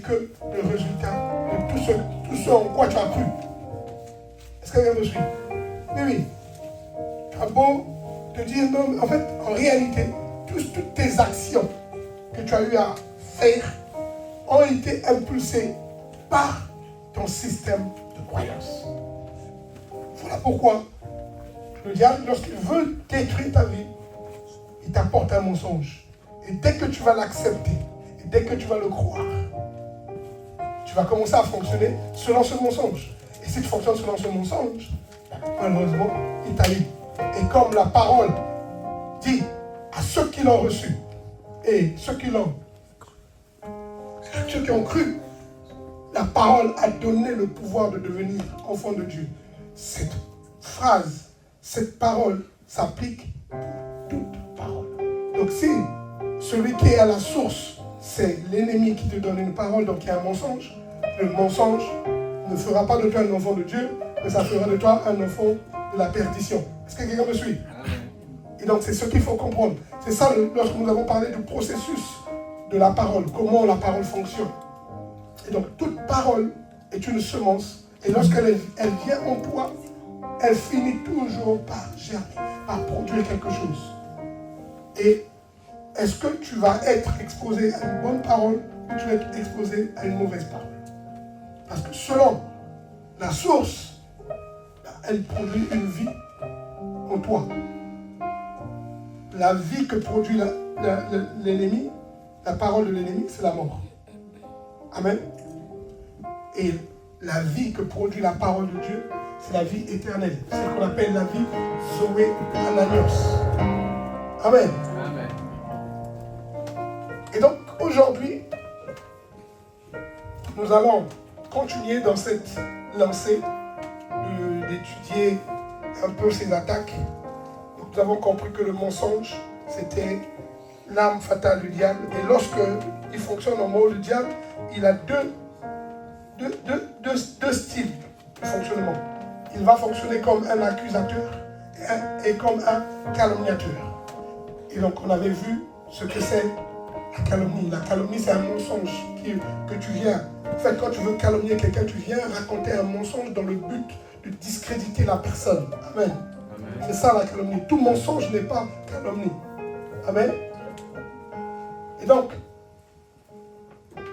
que le résultat de tout ce en quoi tu as cru. Est-ce que quelqu'un me suit? Oui. Tu as beau te dire non, mais en fait, en réalité, toutes tes actions que tu as eu à faire ont été impulsées par ton système de croyance. Voilà pourquoi le diable, lorsqu'il veut détruire ta vie, il t'apporte un mensonge. Et dès que tu vas l'accepter, et dès que tu vas le croire, tu vas commencer à fonctionner selon ce mensonge. Et si tu fonctionnes selon ce mensonge, malheureusement, il t'allie. Et comme la parole dit à ceux qui l'ont reçu, et ceux qui ont cru, la parole a donné le pouvoir de devenir enfant de Dieu. Cette phrase, cette parole s'applique pour toute parole. Donc si celui qui est à la source, c'est l'ennemi qui te donne une parole, donc il y a un mensonge, le mensonge ne fera pas de toi un enfant de Dieu, mais ça fera de toi un enfant de la perdition. Est-ce que quelqu'un me suit? Et donc c'est ce qu'il faut comprendre. C'est ça lorsque nous avons parlé du processus de la parole, comment la parole fonctionne. Et donc toute parole est une semence, et lorsqu'elle vient en toi, elle finit toujours par germer, par produire quelque chose. Et est-ce que tu vas être exposé à une bonne parole ou tu vas être exposé à une mauvaise parole? Parce que selon la source, elle produit une vie en toi. La vie que produit l'ennemi, la parole de l'ennemi, c'est la mort. Amen. Et la vie que produit la parole de Dieu, c'est la vie éternelle. C'est ce qu'on appelle la vie Zoé Ananios. Amen. Amen. Et donc, aujourd'hui, nous allons continuer dans cette lancée d'étudier un peu ces attaques. Donc, nous avons compris que le mensonge, c'était l'arme fatale du diable. Et lorsque il fonctionne en mode du diable, il a deux styles de fonctionnement. Il va fonctionner comme un accusateur et comme un calomniateur. Et donc on avait vu ce que c'est la calomnie. La calomnie, c'est un mensonge que tu viens. En fait, quand tu veux calomnier quelqu'un, tu viens raconter un mensonge dans le but de discréditer la personne. Amen. Amen. C'est ça la calomnie. Tout mensonge n'est pas calomnie. Amen. Et donc,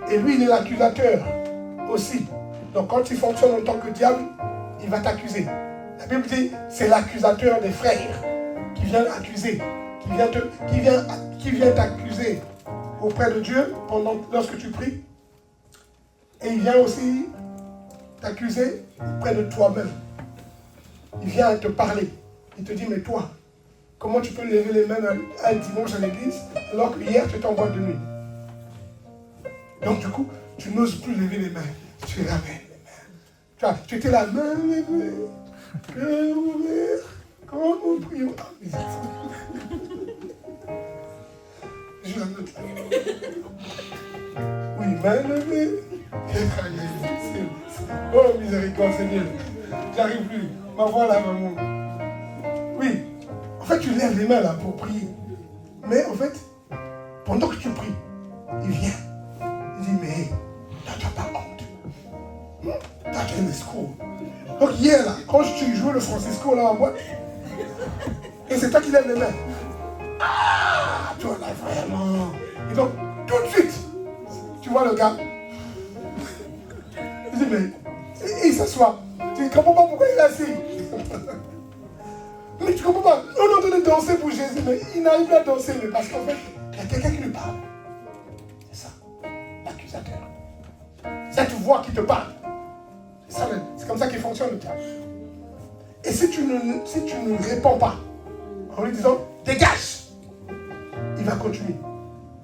et lui, il est l'accusateur aussi. Donc quand il fonctionne en tant que diable, il va t'accuser. La Bible dit, c'est l'accusateur des frères qui vient accuser, qui vient t'accuser auprès de Dieu lorsque tu pries. Et il vient aussi t'accuser auprès de toi-même. Il vient te parler. Il te dit, mais toi, comment tu peux lever les mains un dimanche à l'église alors que hier tu étais en boîte de nuit? Donc du coup, tu n'oses plus lever les mains. Tu ramènes les mains. Tu étais la main levée, cœur ouvert, quand nous prions. Je la note là. Oui, main levée. Oh miséricorde Seigneur. J'arrive plus. Ma voix là, maman. Oui. En fait, tu lèves les mains là pour prier. Mais en fait, pendant que tu pries, il vient. Il dit, mais toi, tu n'as pas honte. Toi, tu es une escroc. Donc hier, là, quand tu jouais le Francisco là en boîte, et c'est toi qui lèves les mains. Ah, toi là, vraiment. Et donc, tout de suite, tu vois le gars. Il dit, mais, et il s'assoit. Tu ne comprends pas pourquoi il est assis. Mais tu ne comprends pas. On est en train de danser pour Jésus, mais il n'arrive pas à danser, mais parce qu'en fait, il y a quelqu'un qui lui parle. C'est ça, l'accusateur. Cette voix qui te parle. C'est comme ça qu'il fonctionne le diable. Et si tu ne réponds pas, en lui disant, dégage, il va continuer.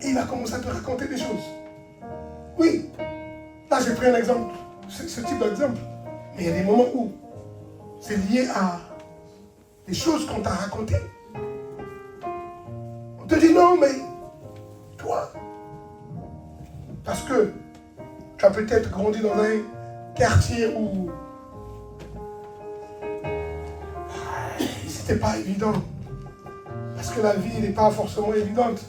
Et il va commencer à te raconter des choses. Oui, là j'ai pris un exemple, ce type d'exemple. Mais il y a des moments où c'est lié à des choses qu'on t'a racontées. On te dit non, mais toi, parce que tu as peut-être grandi dans un quartier où c'était pas évident. Parce que la vie n'est pas forcément évidente.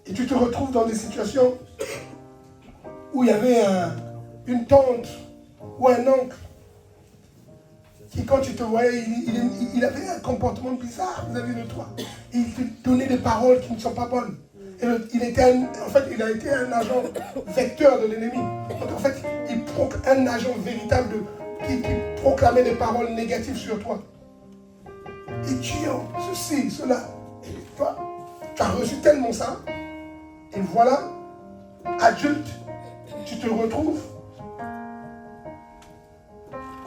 Et tu te retrouves dans des situations où il y avait une tante ou un oncle qui, quand tu te voyais, il avait un comportement bizarre vis-à-vis de toi. Il te donnait des paroles qui ne sont pas bonnes. Et il a été un agent vecteur de l'ennemi. Donc en fait, un agent véritable qui proclamait des paroles négatives sur toi. Et tu as ceci, cela. Et toi, tu as reçu tellement ça. Et voilà, adulte, tu te retrouves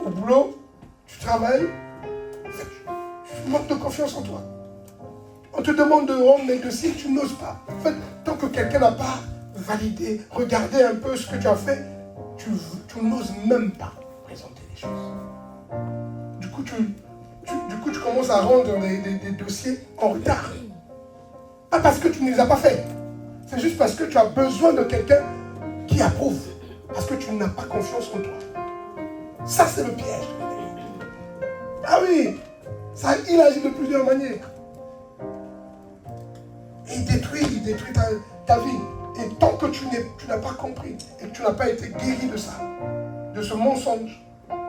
au boulot, tu travailles, tu manques de confiance en toi. On te demande de rendre des dossiers, tu n'oses pas. En fait, tant que quelqu'un n'a pas validé, regardé un peu ce que tu as fait, tu n'oses même pas présenter les choses. Du coup, tu commences à rendre des dossiers en retard. Pas parce que tu ne les as pas faits. C'est juste parce que tu as besoin de quelqu'un qui approuve. Parce que tu n'as pas confiance en toi. Ça, c'est le piège. Ah oui, ça, il agit de plusieurs manières. Et il détruit ta vie. Et tant que tu n'as pas compris et que tu n'as pas été guéri de ça, de ce mensonge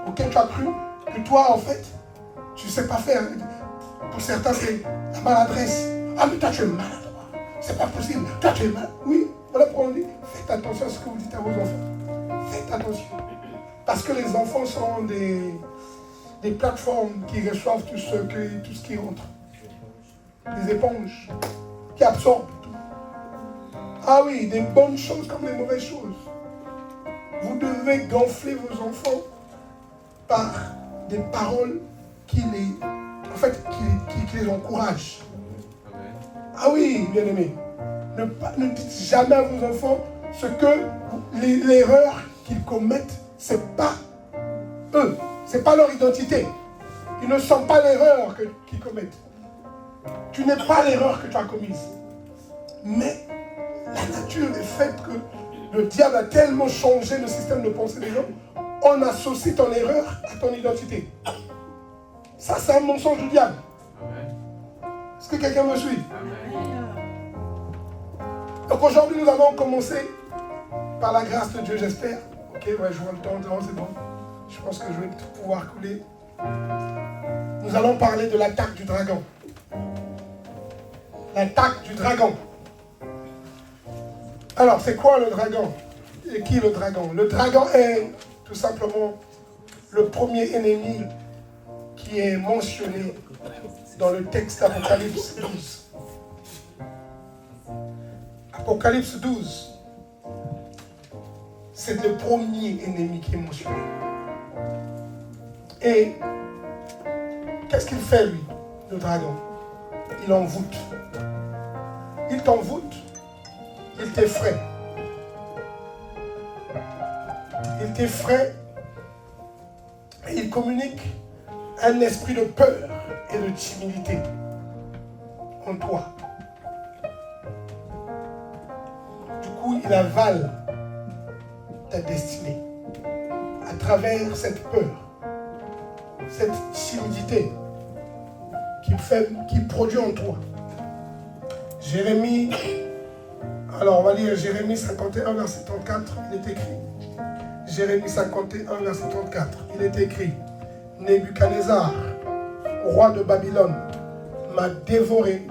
auquel tu as cru, que toi, en fait, tu ne sais pas faire. Pour certains, c'est la maladresse. Ah, mais toi, tu es maladroit. C'est pas possible. Toi, tu es malade. Oui, voilà pourquoi on dit, faites attention à ce que vous dites à vos enfants. Faites attention. Parce que les enfants sont des plateformes qui reçoivent tout ce qui rentre. Des éponges qui absorbent tout. Ah oui, des bonnes choses comme des mauvaises choses. Vous devez gonfler vos enfants par des paroles qui les encouragent. Ah oui, bien-aimés. Ne dites jamais à vos enfants ce que l'erreur qu'ils commettent, c'est pas eux, c'est pas leur identité. Ils ne sont pas l'erreur qu'ils commettent. Tu n'es pas l'erreur que tu as commise. Mais la nature est faite que le diable a tellement changé le système de pensée des gens, on associe ton erreur à ton identité. Ça, c'est un mensonge du diable. Est-ce que quelqu'un me suit? Donc aujourd'hui, nous allons commencer par la grâce de Dieu, j'espère. Ok, ouais, je vois le temps, c'est bon. Je pense que je vais pouvoir couler. Nous allons parler de l'attaque du dragon. L'attaque du dragon. Alors, c'est quoi le dragon? Et qui est le dragon? Le dragon est tout simplement le premier ennemi qui est mentionné dans le texte d'Apocalypse 12. Apocalypse 12, c'est le premier ennemi qui est mentionné. Et qu'est-ce qu'il fait, lui, le dragon? Il envoûte. Il t'envoûte. Il t'effraie. Il t'effraie. Et il communique un esprit de peur et de timidité en toi. Du coup, il avale ta destinée à travers cette peur, cette timidité qui produit en toi. Jérémie, alors on va lire Jérémie 51, verset 34, il est écrit. Jérémie 51, verset 34, il est écrit. Nebuchadnezzar, roi de Babylone, m'a dévoré,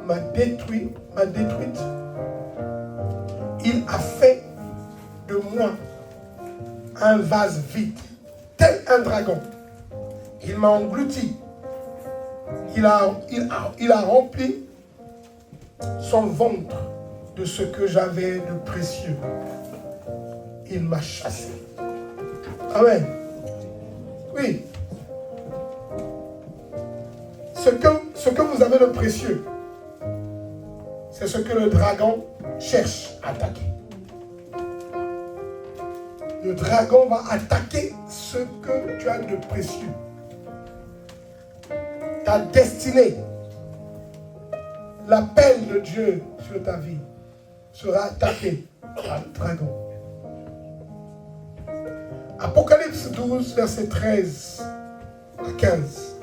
m'a détruite. Il a fait de moi un vase vide, tel un dragon. Il m'a englouti. Il a rempli son ventre de ce que j'avais de précieux. Il m'a chassé. Amen. Oui. Ce que vous avez de précieux, c'est ce que le dragon cherche à attaquer. Le dragon va attaquer ce que tu as de précieux. Ta destinée, l'appel de Dieu sur ta vie sera attaqué par le dragon. Apocalypse 12, verset 13 à 15.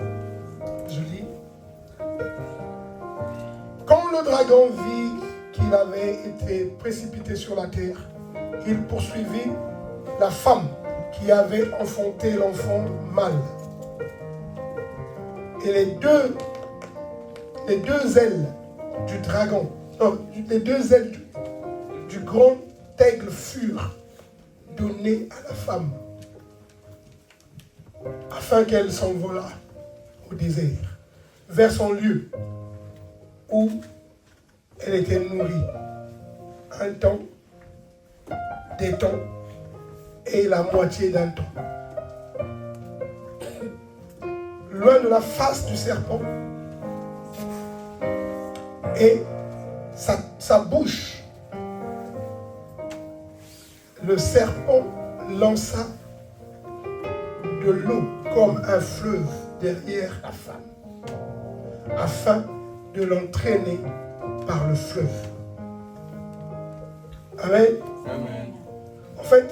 Je lis. Quand le dragon vit qu'il avait été précipité sur la terre, il poursuivit la femme qui avait enfanté l'enfant mâle. Et les deux ailes du dragon, non, les deux ailes du grand aigle furent données à la femme, afin qu'elle s'envolât au désert, vers son lieu où elle était nourrie, un temps, des temps et la moitié d'un temps. Loin de la face du serpent, et sa bouche, le serpent lança de l'eau comme un fleuve derrière la femme, afin de l'entraîner par le fleuve. Amen. Amen. En fait,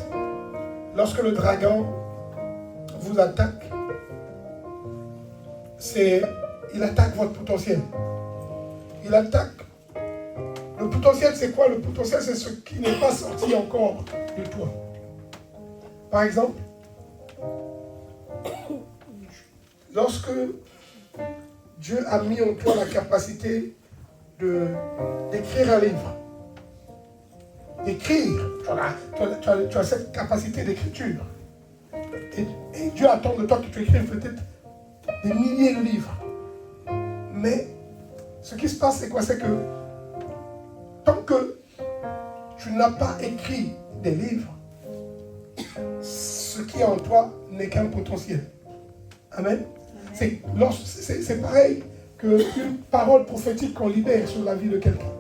lorsque le dragon vous attaque, il attaque votre potentiel. Il attaque. Le potentiel, c'est quoi? Le potentiel, c'est ce qui n'est pas sorti encore de toi. Par exemple, lorsque Dieu a mis en toi la capacité d'écrire un livre, d'écrire, tu as cette capacité d'écriture. Et Dieu attend de toi que tu écrives peut-être des milliers de livres. Mais ce qui se passe, c'est quoi? C'est que tant que tu n'as pas écrit des livres, ce qui est en toi n'est qu'un potentiel. Amen. C'est pareil qu'une parole prophétique qu'on libère sur la vie de quelqu'un.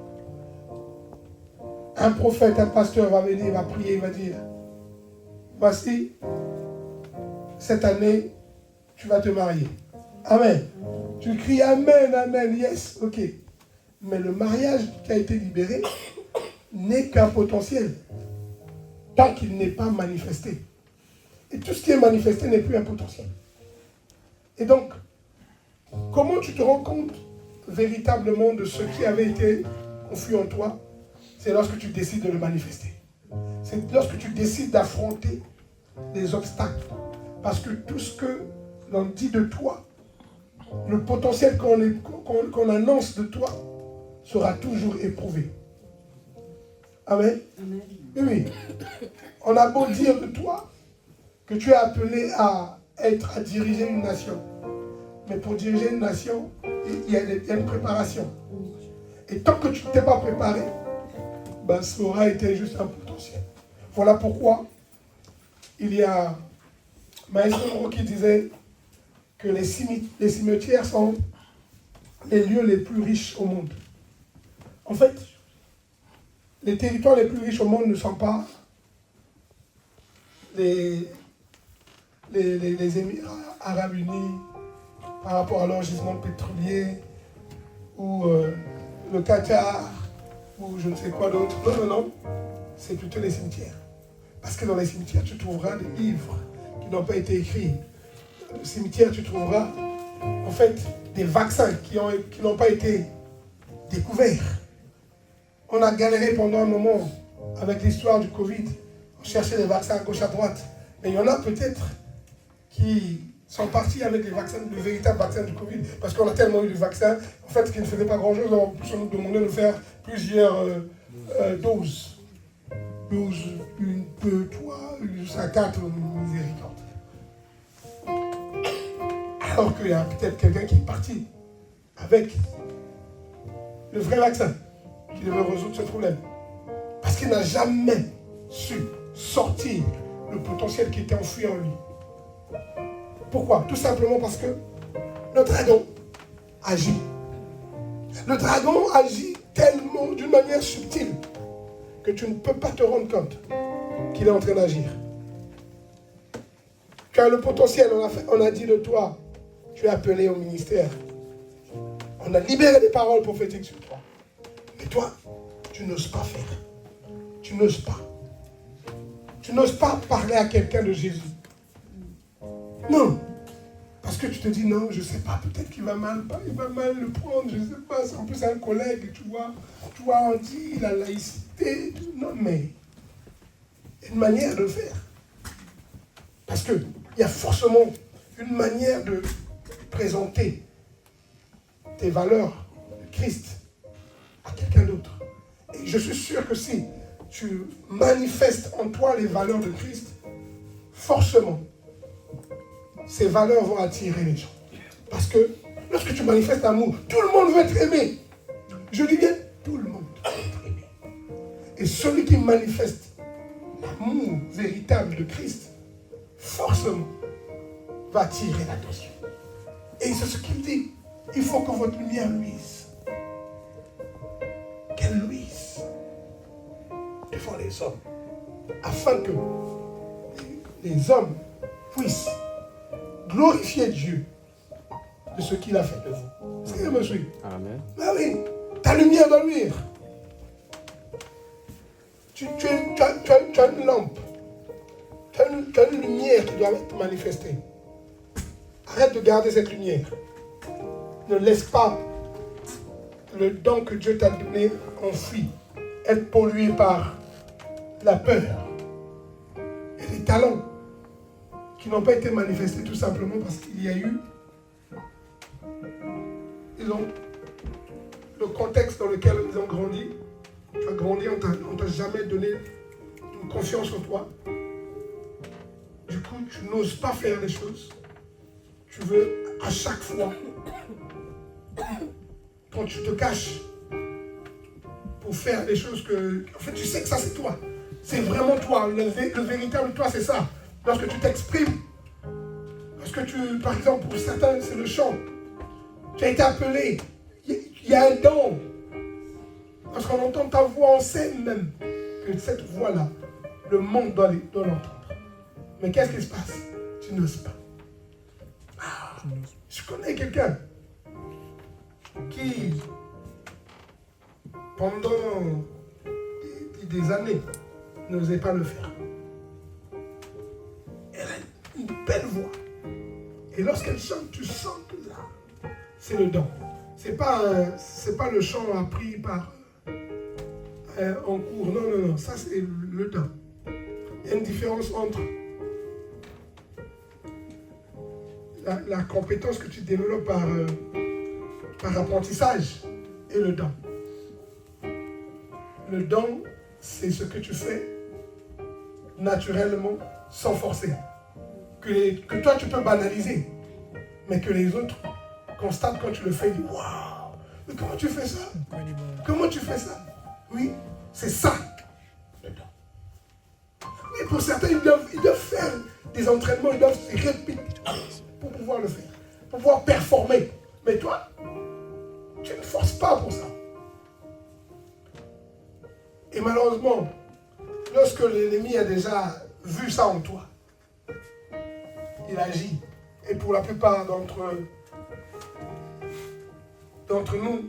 Un prophète, un pasteur va venir, va prier, il va dire, voici, cette année, tu vas te marier. Amen. Tu cries Amen, Amen, yes, ok. Mais le mariage qui a été libéré n'est qu'un potentiel, tant qu'il n'est pas manifesté. Et tout ce qui est manifesté n'est plus un potentiel. Et donc, comment tu te rends compte véritablement de ce qui avait été confus en toi? C'est lorsque tu décides de le manifester. C'est lorsque tu décides d'affronter des obstacles. Parce que tout ce que l'on dit de toi, le potentiel qu'on annonce de toi, sera toujours éprouvé. Amen. Amen. Oui. On a beau dire de toi que tu es appelé à diriger une nation. Mais pour diriger une nation, il y a une préparation. Et tant que tu ne t'es pas préparé, ben, ça aura été juste un potentiel. Voilà pourquoi il y a Maestro qui disait que les cimetières sont les lieux les plus riches au monde. En fait, les territoires les plus riches au monde ne sont pas les Émirats Arabes Unis par rapport à leur gisement pétrolier ou le Qatar ou je ne sais quoi d'autre. Non, non, non. C'est plutôt les cimetières. Parce que dans les cimetières, tu trouveras des livres qui n'ont pas été écrits. Dans le cimetière, tu trouveras en fait des vaccins qui n'ont pas été découverts. On a galéré pendant un moment avec l'histoire du Covid. On cherchait des vaccins à gauche, à droite. Mais il y en a peut-être qui sont partis avec les vaccins, le véritable vaccin du Covid. Parce qu'on a tellement eu de vaccins, en fait, qui ne faisaient pas grand-chose. En plus, on nous demandait de faire plusieurs doses. 12, une, deux, trois, jusqu'à 4, miséricorde. Alors qu'il y a peut-être quelqu'un qui est parti avec le vrai vaccin qui devait résoudre ce problème. Parce qu'il n'a jamais su sortir le potentiel qui était enfoui en lui. Pourquoi? Tout simplement parce que le dragon agit. Le dragon agit tellement d'une manière subtile que tu ne peux pas te rendre compte qu'il est en train d'agir. Tu as le potentiel, on a dit de toi, tu es appelé au ministère. On a libéré des paroles prophétiques sur toi. Mais toi, tu n'oses pas faire. Tu n'oses pas. Tu n'oses pas parler à quelqu'un de Jésus. Non. Parce que tu te dis, non, je ne sais pas, peut-être qu'il va mal le prendre, je ne sais pas, en plus c'est un collègue, tu vois, on dit la laïcité, non mais, une manière de le faire. Parce qu'il y a forcément une manière de présenter tes valeurs de Christ à quelqu'un d'autre. Et je suis sûr que si tu manifestes en toi les valeurs de Christ, forcément, ces valeurs vont attirer les gens. Parce que lorsque tu manifestes l'amour, tout le monde veut être aimé. Je dis bien, tout le monde veut être aimé. Et celui qui manifeste l'amour véritable de Christ, forcément, va attirer l'attention. Et c'est ce qu'il dit. Il faut que votre lumière luise. Qu'elle luise devant les hommes. Afin que les hommes puissent glorifier Dieu de ce qu'il a fait de vous. Est-ce que vous me suivez? Amen. Ah oui, ta lumière doit luire. Tu as une lampe. Tu as une lumière qui doit être manifestée. Arrête de garder cette lumière. Ne laisse pas le don que Dieu t'a donné enfoui, être pollué par la peur et les talents qui n'ont pas été manifestés tout simplement parce qu'il y a eu le contexte dans lequel ils ont grandi. Tu as grandi, on t'a jamais donné une confiance en toi. Du coup, tu n'oses pas faire les choses. Tu veux à chaque fois, quand tu te caches pour faire des choses que... En fait, tu sais que ça, c'est toi. C'est vraiment toi. Le véritable toi, c'est ça. Lorsque tu t'exprimes, lorsque tu... Par exemple, pour certains, c'est le chant. Tu as été appelé. Il y a un don. Lorsqu'on entend ta voix, on sait même que cette voix-là, le monde doit l'entendre. Mais qu'est-ce qui se passe? Tu n'oses pas. Je connais quelqu'un qui, pendant des années, n'osait pas le faire. Elle a une belle voix. Et lorsqu'elle chante, tu sens que là, c'est le don. C'est pas le chant appris par en cours. Non. Ça, c'est le don. Il y a une différence entre la compétence que tu développes par apprentissage et le don. Le don, c'est ce que tu fais naturellement, sans forcer. Que toi, tu peux banaliser, mais que les autres constatent quand tu le fais, ils disent « Waouh, mais comment tu fais ça? Comment tu fais ça ?» Oui, c'est ça, le don. Mais pour certains, ils doivent faire des entraînements, ils doivent se répéter pour pouvoir le faire, pour pouvoir performer. Mais toi, tu ne forces pas pour ça. Et malheureusement, lorsque l'ennemi a déjà vu ça en toi, il agit. Et pour la plupart d'entre nous,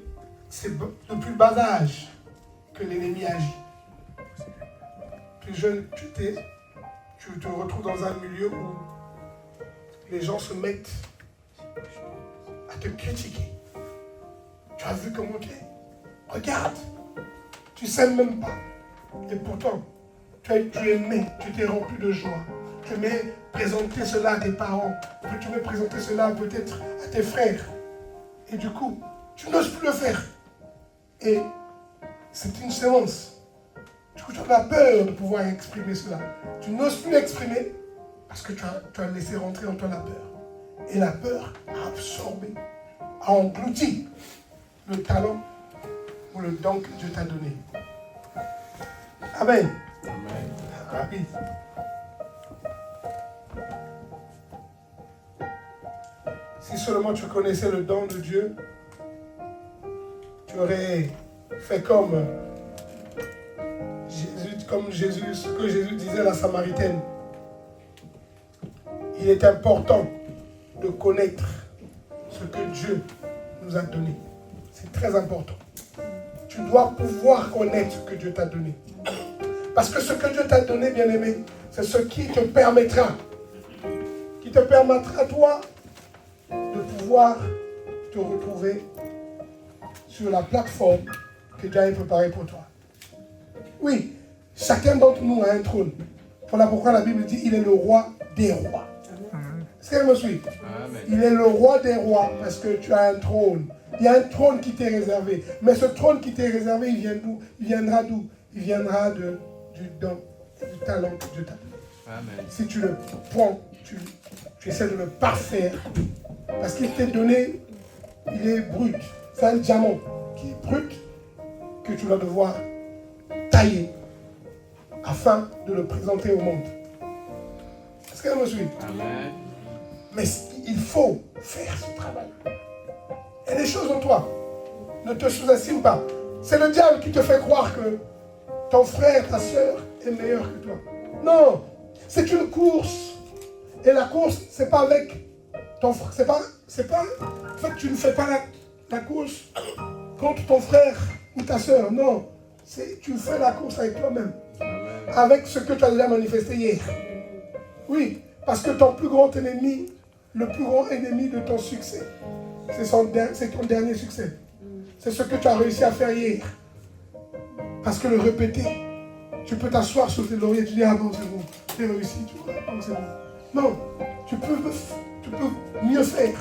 c'est depuis le bas âge que l'ennemi agit. Plus jeune tu te retrouves dans un milieu où les gens se mettent à te critiquer. Tu as vu comment tu es? Regarde, tu ne sais même pas. Et pourtant, tu es aimé, tu t'es rempli de joie. Tu aimais présenter cela à tes parents. Tu aimais présenter cela peut-être à tes frères. Et du coup, tu n'oses plus le faire. Et c'est une séance. Du coup, tu as peur de pouvoir exprimer cela. Tu n'oses plus l'exprimer parce que tu as laissé rentrer en toi la peur. Et la peur a absorbé, a englouti le talent ou le don que Dieu t'a donné. Amen. Amen. Rapide. Si seulement tu connaissais le don de Dieu, tu aurais fait comme Jésus, ce que Jésus disait à la Samaritaine. Il est important de connaître ce que Dieu nous a donné. C'est très important. Tu dois pouvoir connaître ce que Dieu t'a donné. Parce que ce que Dieu t'a donné, bien-aimé, c'est ce qui te permettra toi de pouvoir te retrouver sur la plateforme que Dieu a préparée pour toi. Oui, chacun d'entre nous a un trône. Voilà pourquoi la Bible dit il est le roi des rois. Est-ce qu'elle me suit? Amen. Il est le roi des rois parce que tu as un trône. Il y a un trône qui t'est réservé. Mais ce trône qui t'est réservé, il vient d'où? Il viendra d'où? Il viendra du don, du talent que Dieu t'a donné. Amen. Si tu le prends, tu essaies de le parfaire. Parce qu'il t'est donné, il est brut. C'est un diamant qui est brut que tu vas devoir tailler afin de le présenter au monde. Est-ce qu'elle me suit? Amen. Mais il faut faire ce travail. Il y a des choses en toi. Ne te sous-estime pas. C'est le diable qui te fait croire que ton frère, ta soeur est meilleur que toi. Non, c'est une course. Et la course, c'est pas avec ton frère. En fait, tu ne fais pas la course contre ton frère ou ta soeur. Non, tu fais la course avec toi-même. Avec ce que tu as déjà manifesté hier. Oui, parce que ton plus grand ennemi, le plus grand ennemi de ton succès, c'est ton dernier succès. C'est ce que tu as réussi à faire hier. Parce que le répéter, tu peux t'asseoir sur tes lauriers et tu dis, ah non, c'est bon, j'ai réussi, tu vois, non, c'est bon. Non, tu peux mieux faire.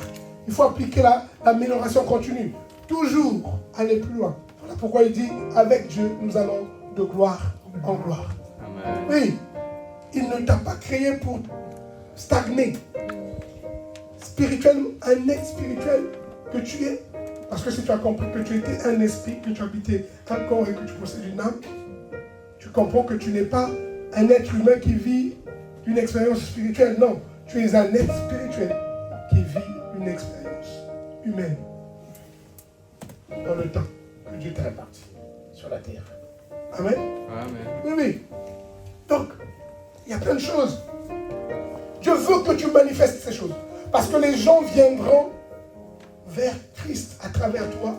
Il faut appliquer l'amélioration continue. Toujours aller plus loin. Voilà pourquoi il dit, avec Dieu, nous allons de gloire en gloire. Amen. Oui, il ne t'a pas créé pour stagner. Spirituellement, un être spirituel que tu es. Parce que si tu as compris que tu étais un esprit, que tu habitais un corps et que tu possèdes une âme, tu comprends que tu n'es pas un être humain qui vit une expérience spirituelle. Non, tu es un être spirituel qui vit une expérience humaine dans le temps que Dieu t'a réparti sur la terre. Amen. Amen. Oui, oui. Donc, il y a plein de choses. Dieu veut que tu manifestes ces choses. Parce que les gens viendront vers Christ à travers toi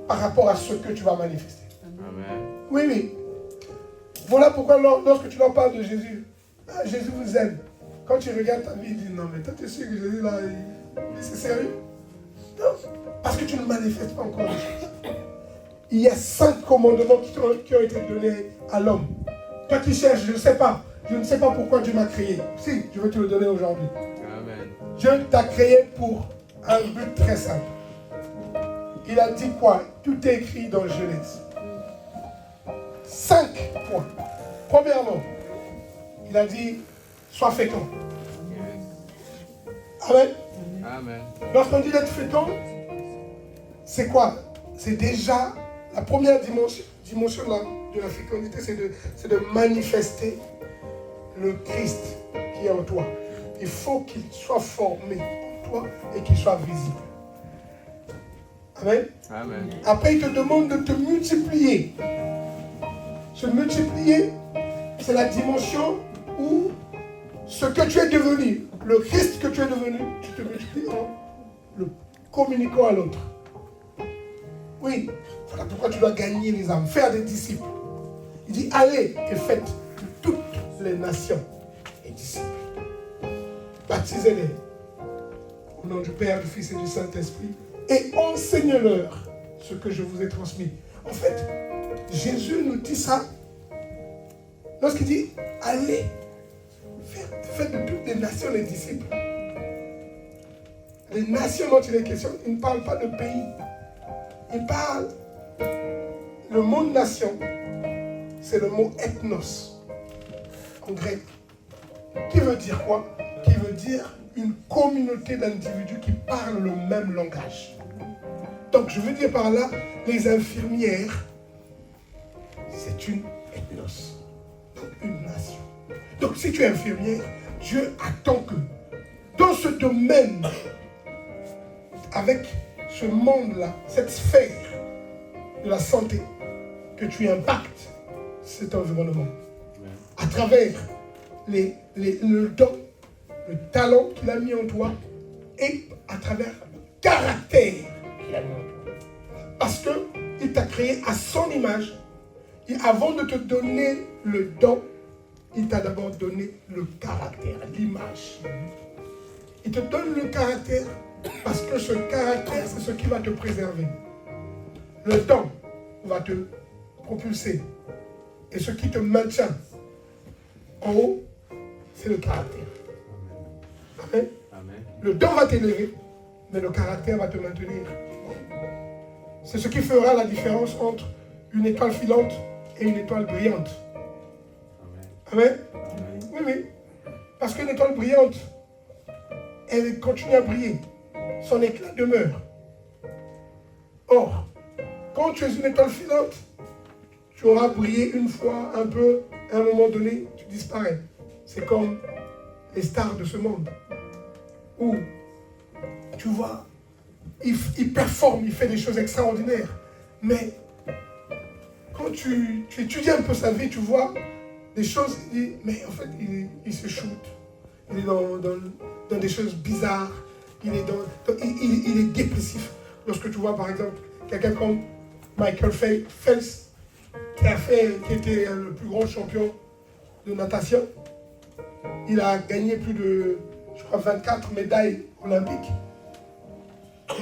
par rapport à ce que tu vas manifester. Amen. Oui, oui. Voilà pourquoi lorsque tu leur parles de Jésus, Jésus vous aime. Quand tu regardes ta vie, il dit non, mais toi tu es sûr que Jésus là, c'est sérieux? Non, parce que tu ne manifestes pas encore les choses. Il y a 5 commandements qui ont été donnés à l'homme. Toi qui cherches, je ne sais pas. Je ne sais pas pourquoi Dieu m'a créé. Si, je veux te le donner aujourd'hui. Amen. Dieu t'a créé pour un but très simple. Il a dit quoi? Tout est écrit dans Genèse. 5 points. Premièrement, il a dit, sois fécond. Amen. Amen. Lorsqu'on dit d'être fécond, c'est quoi? C'est déjà la première dimension de la fécondité, c'est de manifester le Christ qui est en toi. Il faut qu'il soit formé en toi et qu'il soit visible. Amen. Amen. Après, il te demande de te multiplier. Se multiplier, c'est la dimension où ce que tu es devenu, le Christ que tu es devenu, tu te multiplies en le communiquant à l'autre. Oui, voilà pourquoi tu dois gagner les âmes, faire des disciples. Il dit, allez et faites de toutes les nations et disciples. Baptisez-les au nom du Père, du Fils et du Saint-Esprit et enseignez-leur ce que je vous ai transmis. En fait, Jésus nous dit ça lorsqu'il dit, allez, faites de toutes les nations les disciples. Les nations dont il est question, il ne parle pas de pays. Il parle, le mot nation, c'est le mot ethnos, en grec. Qui veut dire quoi? Qui veut dire une communauté d'individus qui parlent le même langage. Donc je veux dire par là, les infirmières, c'est une ethnos, donc une nation. Donc si tu es infirmière, Dieu attend que dans ce domaine, avec ce monde-là, cette sphère de la santé, que tu impactes cet environnement à travers le don, le talent qu'il a mis en toi et à travers le caractère qu'il a mis en toi. Parce qu'il t'a créé à son image et avant de te donner le don, il t'a d'abord donné le caractère, l'image. Il te donne le caractère parce que ce caractère, c'est ce qui va te préserver. Le don va te propulser. Et ce qui te maintient En haut, c'est le caractère. Amen. Amen. Le don va t'élever, mais le caractère va te maintenir. C'est ce qui fera la différence entre une étoile filante et une étoile brillante. Amen. Amen. Oui, oui. Parce qu'une étoile brillante, elle continue à briller. Son éclat demeure. Or, quand tu es une étoile filante, tu auras brillé une fois, un peu, à un moment donné, tu disparais. C'est comme les stars de ce monde. Où, tu vois, il performe, il fait des choses extraordinaires. Mais, quand tu étudies un peu sa vie, tu vois des choses, mais en fait, il se shoot. Il est dans des choses bizarres. Il est dépressif. Lorsque tu vois, par exemple, quelqu'un comme Michael Phelps, qui était le plus grand champion de natation. Il a gagné plus de, je crois, 24 médailles olympiques.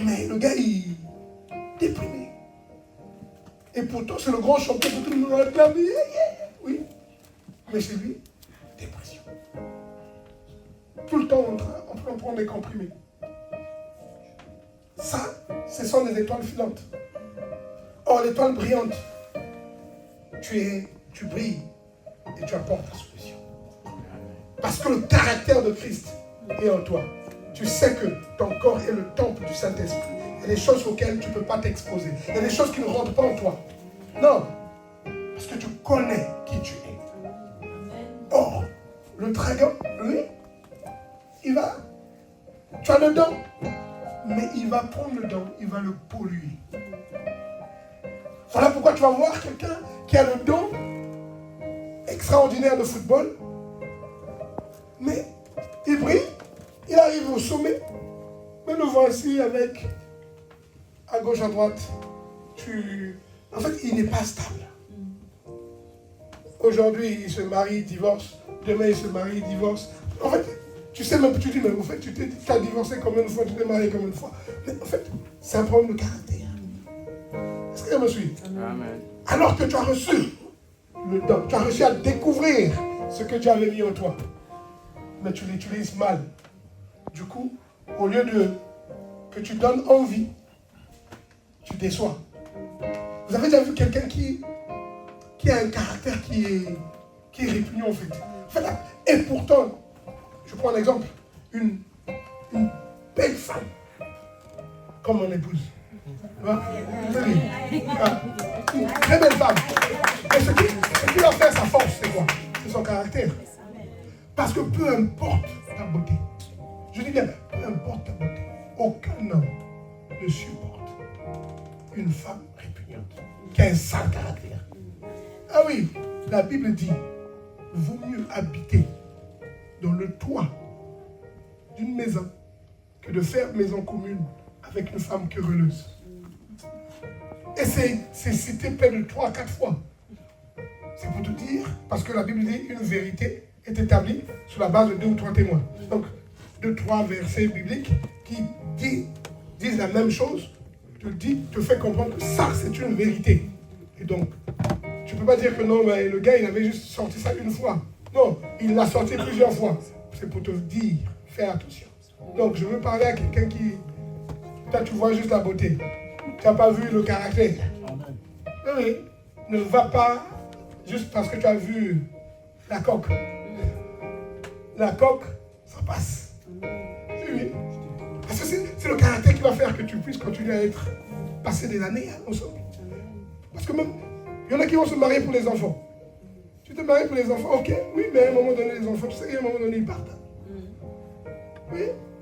Mais le gars, il est déprimé. Et pourtant, c'est le grand champion que tout le monde réclame. Oui. Mais chez lui, dépression. Tout le temps, on prend des comprimés. Ça, ce sont des étoiles filantes. Or, l'étoile brillante, tu brilles et tu apportes la solution. Parce que le caractère de Christ est en toi. Tu sais que ton corps est le temple du Saint-Esprit. Il y a des choses auxquelles tu ne peux pas t'exposer. Il y a des choses qui ne rentrent pas en toi. Non. Parce que tu connais qui tu es. Or, le dragon, lui, il va... Tu as le don, mais il va prendre le don, il va le polluer. Voilà pourquoi tu vas voir quelqu'un qui a le don extraordinaire de football, mais il brille, il arrive au sommet, mais le voici avec, à gauche, à droite, en fait, il n'est pas stable. Aujourd'hui, il se marie, il divorce, demain, il se marie, il divorce. En fait, tu sais même, tu dis, mais en fait, tu as divorcé combien de fois, tu t'es marié combien de fois. Mais en fait, c'est un problème de caractère. Est-ce que tu me suis? Amen. Alors que tu as reçu le don, tu as réussi à découvrir ce que Dieu avait mis en toi. Mais tu l'utilises mal. Du coup, au lieu que tu donnes envie, tu déçois. Vous avez déjà vu quelqu'un qui a un caractère qui est répugnant en fait. Et pourtant, je prends un exemple, une belle femme, comme mon épouse. Une très belle femme. Et ce qui va faire sa force, c'est quoi? C'est son caractère. Parce que peu importe ta beauté, je dis bien, peu importe ta beauté, aucun homme ne supporte une femme répugnante qui a un sale caractère. Ah oui, la Bible dit, vaut mieux habiter dans le toit d'une maison que de faire maison commune avec une femme querelleuse. Et c'est cité près de 3 à 4 fois. C'est pour te dire, parce que la Bible dit une vérité est établie sur la base de 2 ou 3 témoins. Donc, 2-3 versets bibliques qui disent la même chose, te fait comprendre que ça, c'est une vérité. Et donc, tu ne peux pas dire que non, mais le gars, il avait juste sorti ça une fois. Non, il l'a sorti plusieurs fois. C'est pour te dire, fais attention. Donc, je veux parler à quelqu'un qui... Toi, tu vois juste la beauté. Tu n'as pas vu le caractère. Oui, ne va pas juste parce que tu as vu la coque. La coque, ça passe. Oui. Parce que c'est le caractère qui va faire que tu puisses continuer à passer des années ensemble. Parce que même, il y en a qui vont se marier pour les enfants. Tu te maries pour les enfants, ok, oui, mais à un moment donné, les enfants, tu sais, à un moment donné, ils partent. Oui.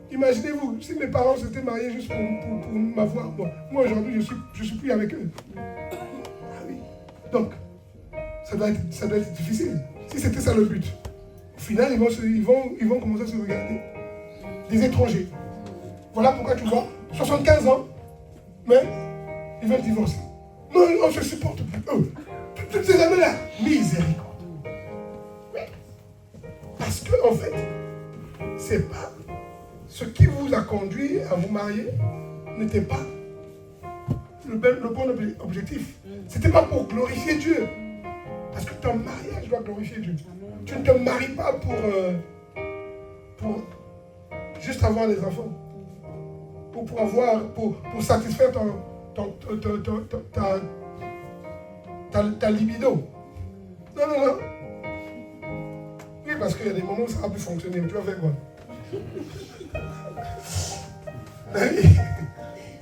Imaginez-vous, si mes parents s'étaient mariés juste pour m'avoir, moi aujourd'hui, je suis plus avec eux. Ah oui. Donc, ça doit être difficile. Si c'était ça le but. Au final, ils vont commencer à se regarder. Des étrangers. Voilà pourquoi tu vois, 75 ans, mais ils veulent divorcer. Non, on se supporte plus. Toutes ces années-là, miséricorde. Oui. Parce que, en fait, c'est pas ce qui vous a conduit à vous marier n'était pas le bon objectif. C'était pas pour glorifier Dieu. Parce que ton mariage doit glorifier Dieu. Tu ne te maries pas pour juste avoir des enfants. Ou pour satisfaire ta libido. Non, non, non. Oui, parce qu'il y a des moments où ça va plus fonctionner. Tu vas faire quoi?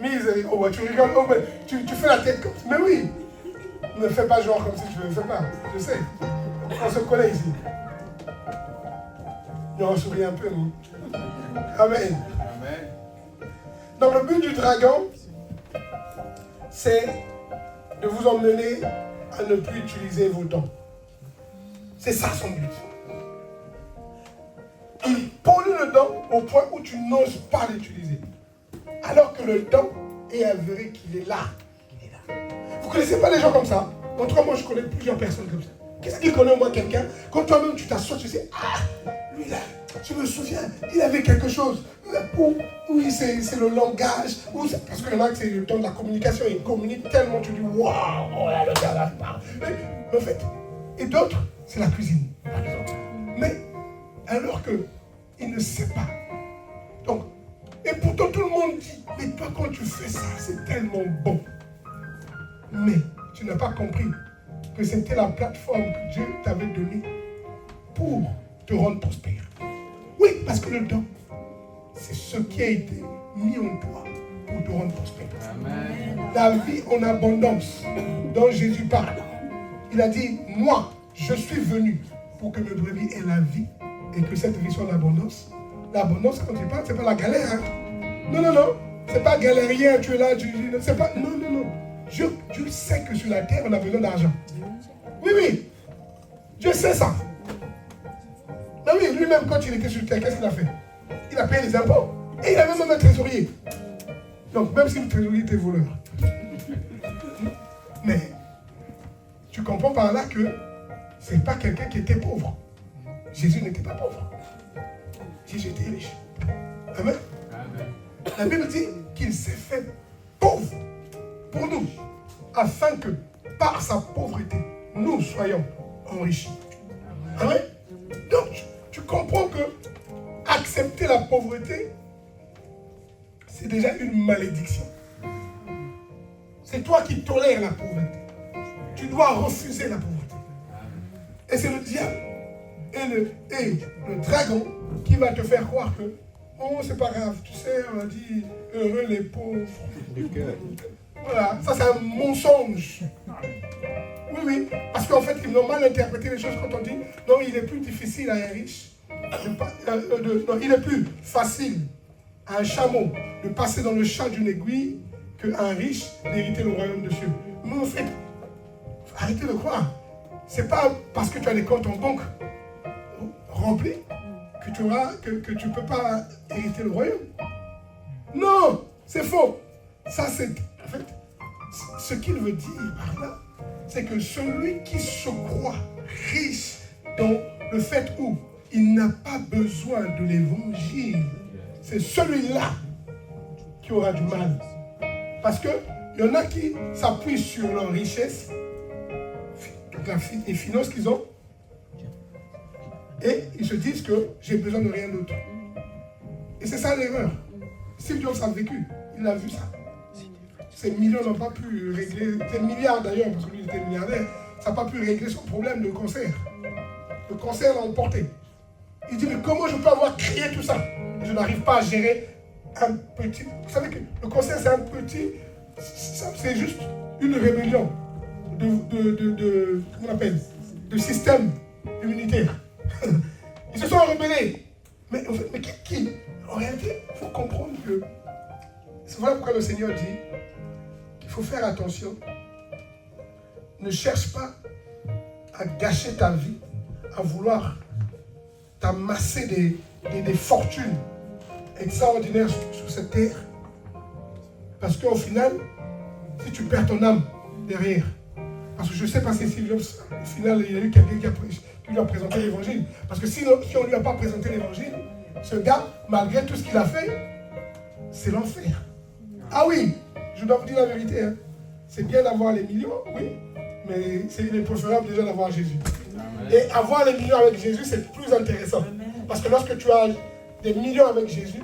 Misère. Oh, tu rigoles. Oh, mais tu fais la tête comme ça. Mais oui. Ne fais pas genre comme si je ne le fais pas. Je sais. On se connaît ici. Et on sourit un peu, non? Amen. Amen. Donc le but du dragon, c'est de vous emmener à ne plus utiliser vos dents. C'est ça son but. Il pollue le dent au point où tu n'oses pas l'utiliser. Alors que le dent est avéré qu'il est là. Il est là. Vous ne connaissez pas les gens comme ça? En tout cas, moi je connais plusieurs personnes comme ça. Qu'est-ce qu'il connaît au moins quelqu'un? Quand toi-même tu t'assois, tu sais, ah, lui là, je me souviens, il avait quelque chose. Oui, c'est le langage. Parce qu'il y en a qui c'est le temps de la communication. Il communique tellement, tu dis, waouh, oh là, le gars là parle. Mais en fait, et d'autres, c'est la cuisine, par exemple. Mais alors qu'il ne sait pas. Donc, et pourtant tout le monde dit, mais toi quand tu fais ça, c'est tellement bon. Mais tu n'as pas compris que c'était la plateforme que Dieu t'avait donnée pour te rendre prospère. Oui, parce que le don, c'est ce qui a été mis en toi pour te rendre prospère. Amen. La vie en abondance dont Jésus parle. Il a dit, moi, je suis venu pour que mes brebis aient la vie et que cette vie soit l'abondance. L'abondance, quand tu parles, c'est pas la galère. Hein? Non, non, non. C'est pas galérien, tu es là, c'est pas. Non, non, non. Dieu sait que sur la terre, on a besoin d'argent. Oui, oui. Dieu sait ça. Non, oui, lui-même, quand il était sur la terre, qu'est-ce qu'il a fait? Il a payé les impôts. Et il avait même un trésorier. Donc, même si le trésorier était voleur. Mais, tu comprends par là que ce n'est pas quelqu'un qui était pauvre. Jésus n'était pas pauvre. Jésus était riche. Amen. Amen. La Bible dit qu'il s'est fait pauvre pour nous, afin que par sa pauvreté, nous soyons enrichis. Amen. Donc, tu comprends que accepter la pauvreté, c'est déjà une malédiction. C'est toi qui tolères la pauvreté. Tu dois refuser la pauvreté. Et c'est le diable et le dragon qui va te faire croire que oh, c'est pas grave, tu sais, on a dit heureux les pauvres. Voilà, ça c'est un mensonge. Oui, oui, parce qu'en fait, ils ont mal interprété les choses quand on dit non, il est plus difficile à un riche, non, il est plus facile à un chameau de passer dans le chat d'une aiguille qu'à un riche d'hériter le royaume de Dieu. Mais en fait, arrêtez de croire. C'est pas parce que tu as des comptes en banque remplis que tu ne peux pas hériter le royaume. Non, c'est faux. Ça, c'est en fait ce qu'il veut dire par là, c'est que celui qui se croit riche dans le fait où il n'a pas besoin de l'évangile, c'est celui-là qui aura du mal. Parce qu'il y en a qui s'appuient sur leur richesse, les finances qu'ils ont, et ils se disent que j'ai besoin de rien d'autre. Et c'est ça l'erreur. Steve Jobs a vécu, il a vu ça. Ces millions n'ont pas pu régler, ces milliards d'ailleurs, parce que lui était milliardaire, ça n'a pas pu régler son problème de cancer. Le cancer l'a emporté. Il dit, mais comment je peux avoir créé tout ça? Je n'arrive pas à gérer un petit... Vous savez que le cancer, c'est un petit... C'est juste une rébellion comment on appelle, de système immunitaire. Ils se sont rebellés. Mais qui? En réalité, il faut comprendre que... C'est voilà pourquoi le Seigneur dit qu'il faut faire attention. Ne cherche pas à gâcher ta vie, à vouloir t'amasser des fortunes extraordinaires sur cette terre. Parce qu'au final, si tu perds ton âme derrière, parce que je sais pas si au final, il y a eu quelqu'un qui lui a présenté l'évangile. Parce que si on ne lui a pas présenté l'évangile, ce gars, malgré tout ce qu'il a fait, c'est l'enfer. Ah oui, je dois vous dire la vérité. Hein. C'est bien d'avoir les millions, oui, mais il est préférable déjà d'avoir Jésus. Et avoir des millions avec Jésus, c'est plus intéressant. Parce que lorsque tu as des millions avec Jésus,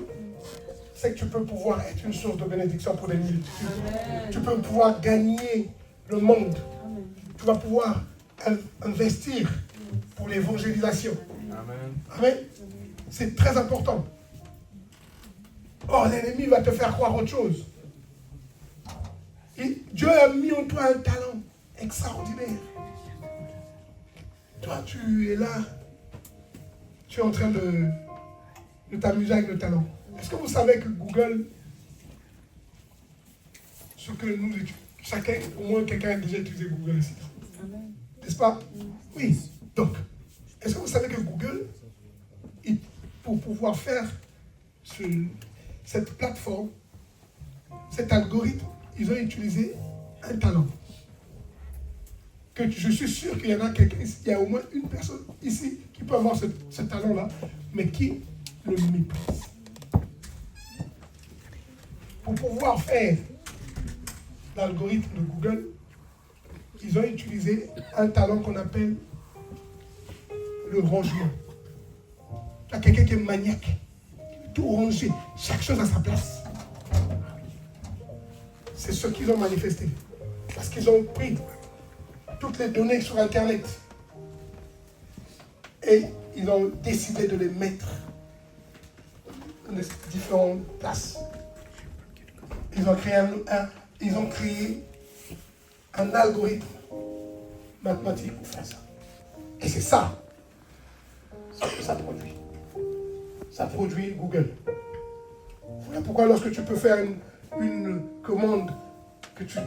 c'est que tu peux pouvoir être une source de bénédiction pour des multitudes. Tu peux pouvoir gagner le monde. Tu vas pouvoir investir pour l'évangélisation. Amen. C'est très important. Or, l'ennemi va te faire croire autre chose. Et Dieu a mis en toi un talent extraordinaire. Toi, tu es là. Tu es en train de t'amuser avec le talent. Est-ce que vous savez que Google, ce que nous étudions, chacun, au moins quelqu'un a déjà utilisé Google ici. N'est-ce pas? Oui. Donc, est-ce que vous savez que Google, pour pouvoir faire cette plateforme, cet algorithme, ils ont utilisé un talent. Que je suis sûr qu'il y en a quelqu'un ici, il y a au moins une personne ici qui peut avoir ce talent-là, mais qui le méprise. Pour pouvoir faire l'algorithme de Google, ils ont utilisé un talent qu'on appelle le rangement. Il y a quelqu'un qui est maniaque, tout ranger, chaque chose à sa place. C'est ce qu'ils ont manifesté. Parce qu'ils ont pris toutes les données sur Internet et ils ont décidé de les mettre dans différentes places. Ils ont créé un algorithme mathématique pour faire ça. Et c'est ça que ça produit. Ça produit Google. Voilà pourquoi lorsque tu peux faire une commande, que tu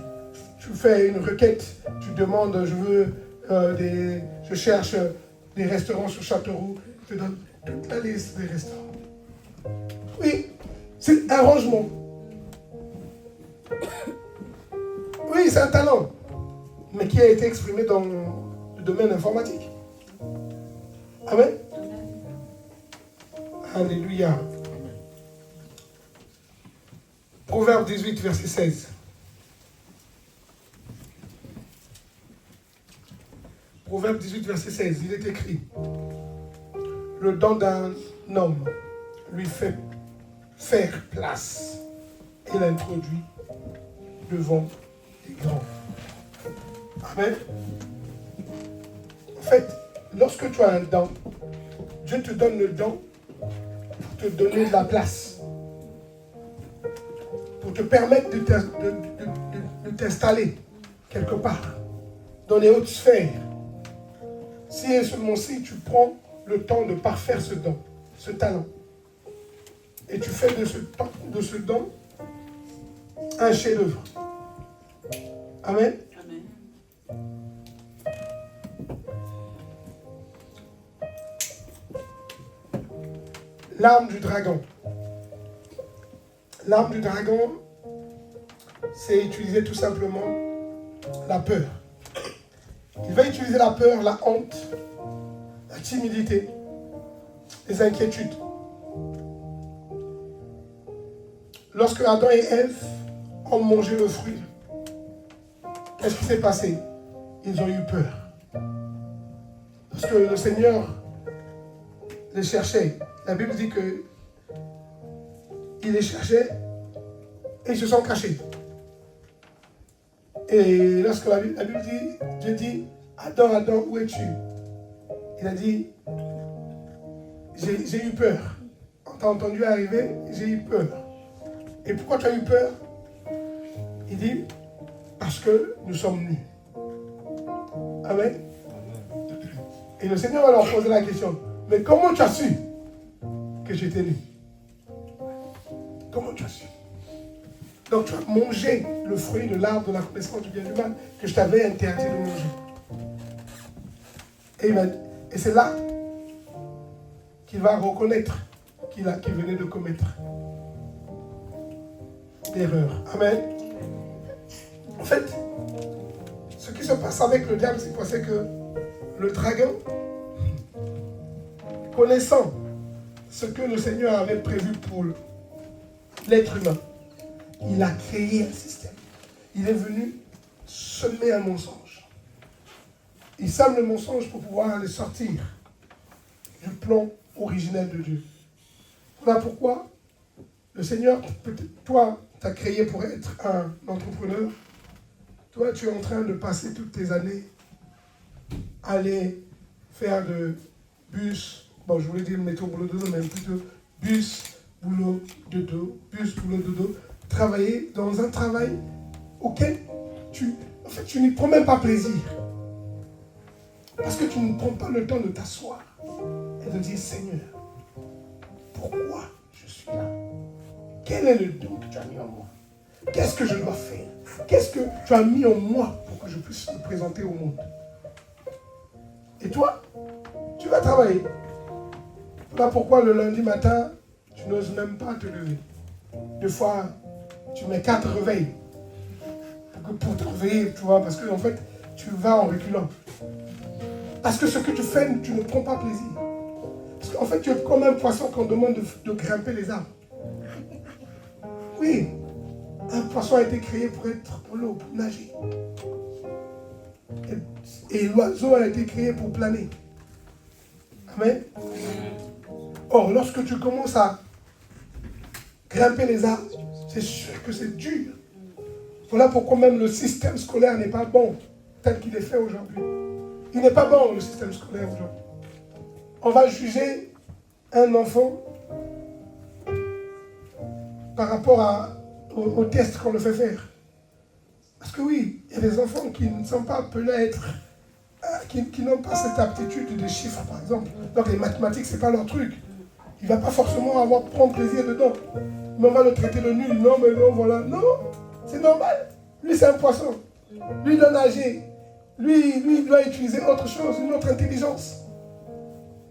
fais une requête, tu demandes, je cherche des restaurants sur Châteauroux, je te donne toute la liste des restaurants. Oui, c'est un rangement. Oui, c'est un talent, mais qui a été exprimé dans le domaine informatique. Amen. Alléluia. Proverbe 18, verset 16. Proverbe 18, verset 16, il est écrit: le don d'un homme lui fait faire place et l'introduit devant les grands. Amen. En fait, lorsque tu as un don, Dieu te donne le don pour te donner de la place, pour te permettre de t'installer quelque part dans les hautes sphères. Si et seulement si tu prends le temps de parfaire ce don, ce talent, et tu fais de ce don un chef-d'œuvre. Amen. Amen. L'arme du dragon. L'arme du dragon, c'est utiliser tout simplement la peur. Il va utiliser la peur, la honte, la timidité, les inquiétudes. Lorsque Adam et Ève ont mangé le fruit, qu'est-ce qui s'est passé? Ils ont eu peur. Parce que le Seigneur les cherchait. La Bible dit que il les cherchait et ils se sont cachés. Et lorsque la Bible dit, Dieu dit: Adam, Adam, où es-tu? Il a dit: j'ai eu peur. On t'a entendu arriver, j'ai eu peur. Et pourquoi tu as eu peur? Il dit: parce que nous sommes nus. Amen. Et le Seigneur va leur poser la question: mais comment tu as su que j'étais nu? Comment tu as su? Donc tu as mangé le fruit de l'arbre de la connaissance du bien et du mal que je t'avais interdit de manger. Et c'est là qu'il va reconnaître qu'il venait de commettre l'erreur. Amen. En fait, ce qui se passe avec le diable, c'est quoi? C'est que le dragon, connaissant ce que le Seigneur avait prévu pour l'être humain, il a créé un système. Il est venu semer un mensonge. Ils sèment le mensonge pour pouvoir les sortir du plan originel de Dieu. Voilà pourquoi le Seigneur, toi, t'as créé pour être un entrepreneur. Toi, tu es en train de passer toutes tes années à aller faire de bus, bon, je voulais dire métro, boulot, dodo, mais plutôt bus, boulot, dodo, bus, boulot, dodo, travailler dans un travail auquel tu n'y prends même pas plaisir. Parce que tu ne prends pas le temps de t'asseoir et de dire, Seigneur, pourquoi je suis là? Quel est le don que tu as mis en moi? Qu'est-ce que je dois faire? Qu'est-ce que tu as mis en moi pour que je puisse me présenter au monde? Et toi, tu vas travailler. Voilà pourquoi le lundi matin, tu n'oses même pas te lever. Des fois, tu mets 4 réveils pour te réveiller, tu vois, parce que en fait, tu vas en reculant. Parce que ce que tu fais, tu ne prends pas plaisir. Parce qu'en fait, tu es comme un poisson qu'on demande de grimper les arbres. Oui, un poisson a été créé pour être dans l'eau, pour nager. Et l'oiseau a été créé pour planer. Amen. Or, lorsque tu commences à grimper les arbres, c'est sûr que c'est dur. Voilà pourquoi même le système scolaire n'est pas bon, tel qu'il est fait aujourd'hui. Il n'est pas bon, le système scolaire aujourd'hui. On va juger un enfant par rapport au test qu'on le fait faire. Parce que oui, il y a des enfants qui ne sont pas appelés à être, qui n'ont pas cette aptitude des chiffres, par exemple. Donc les mathématiques, ce n'est pas leur truc. Il ne va pas forcément prendre plaisir dedans. Mais on va le traiter de nul. Non, mais non, voilà. Non, c'est normal. Lui, c'est un poisson. Lui, il doit nager. Lui, il doit utiliser autre chose, une autre intelligence.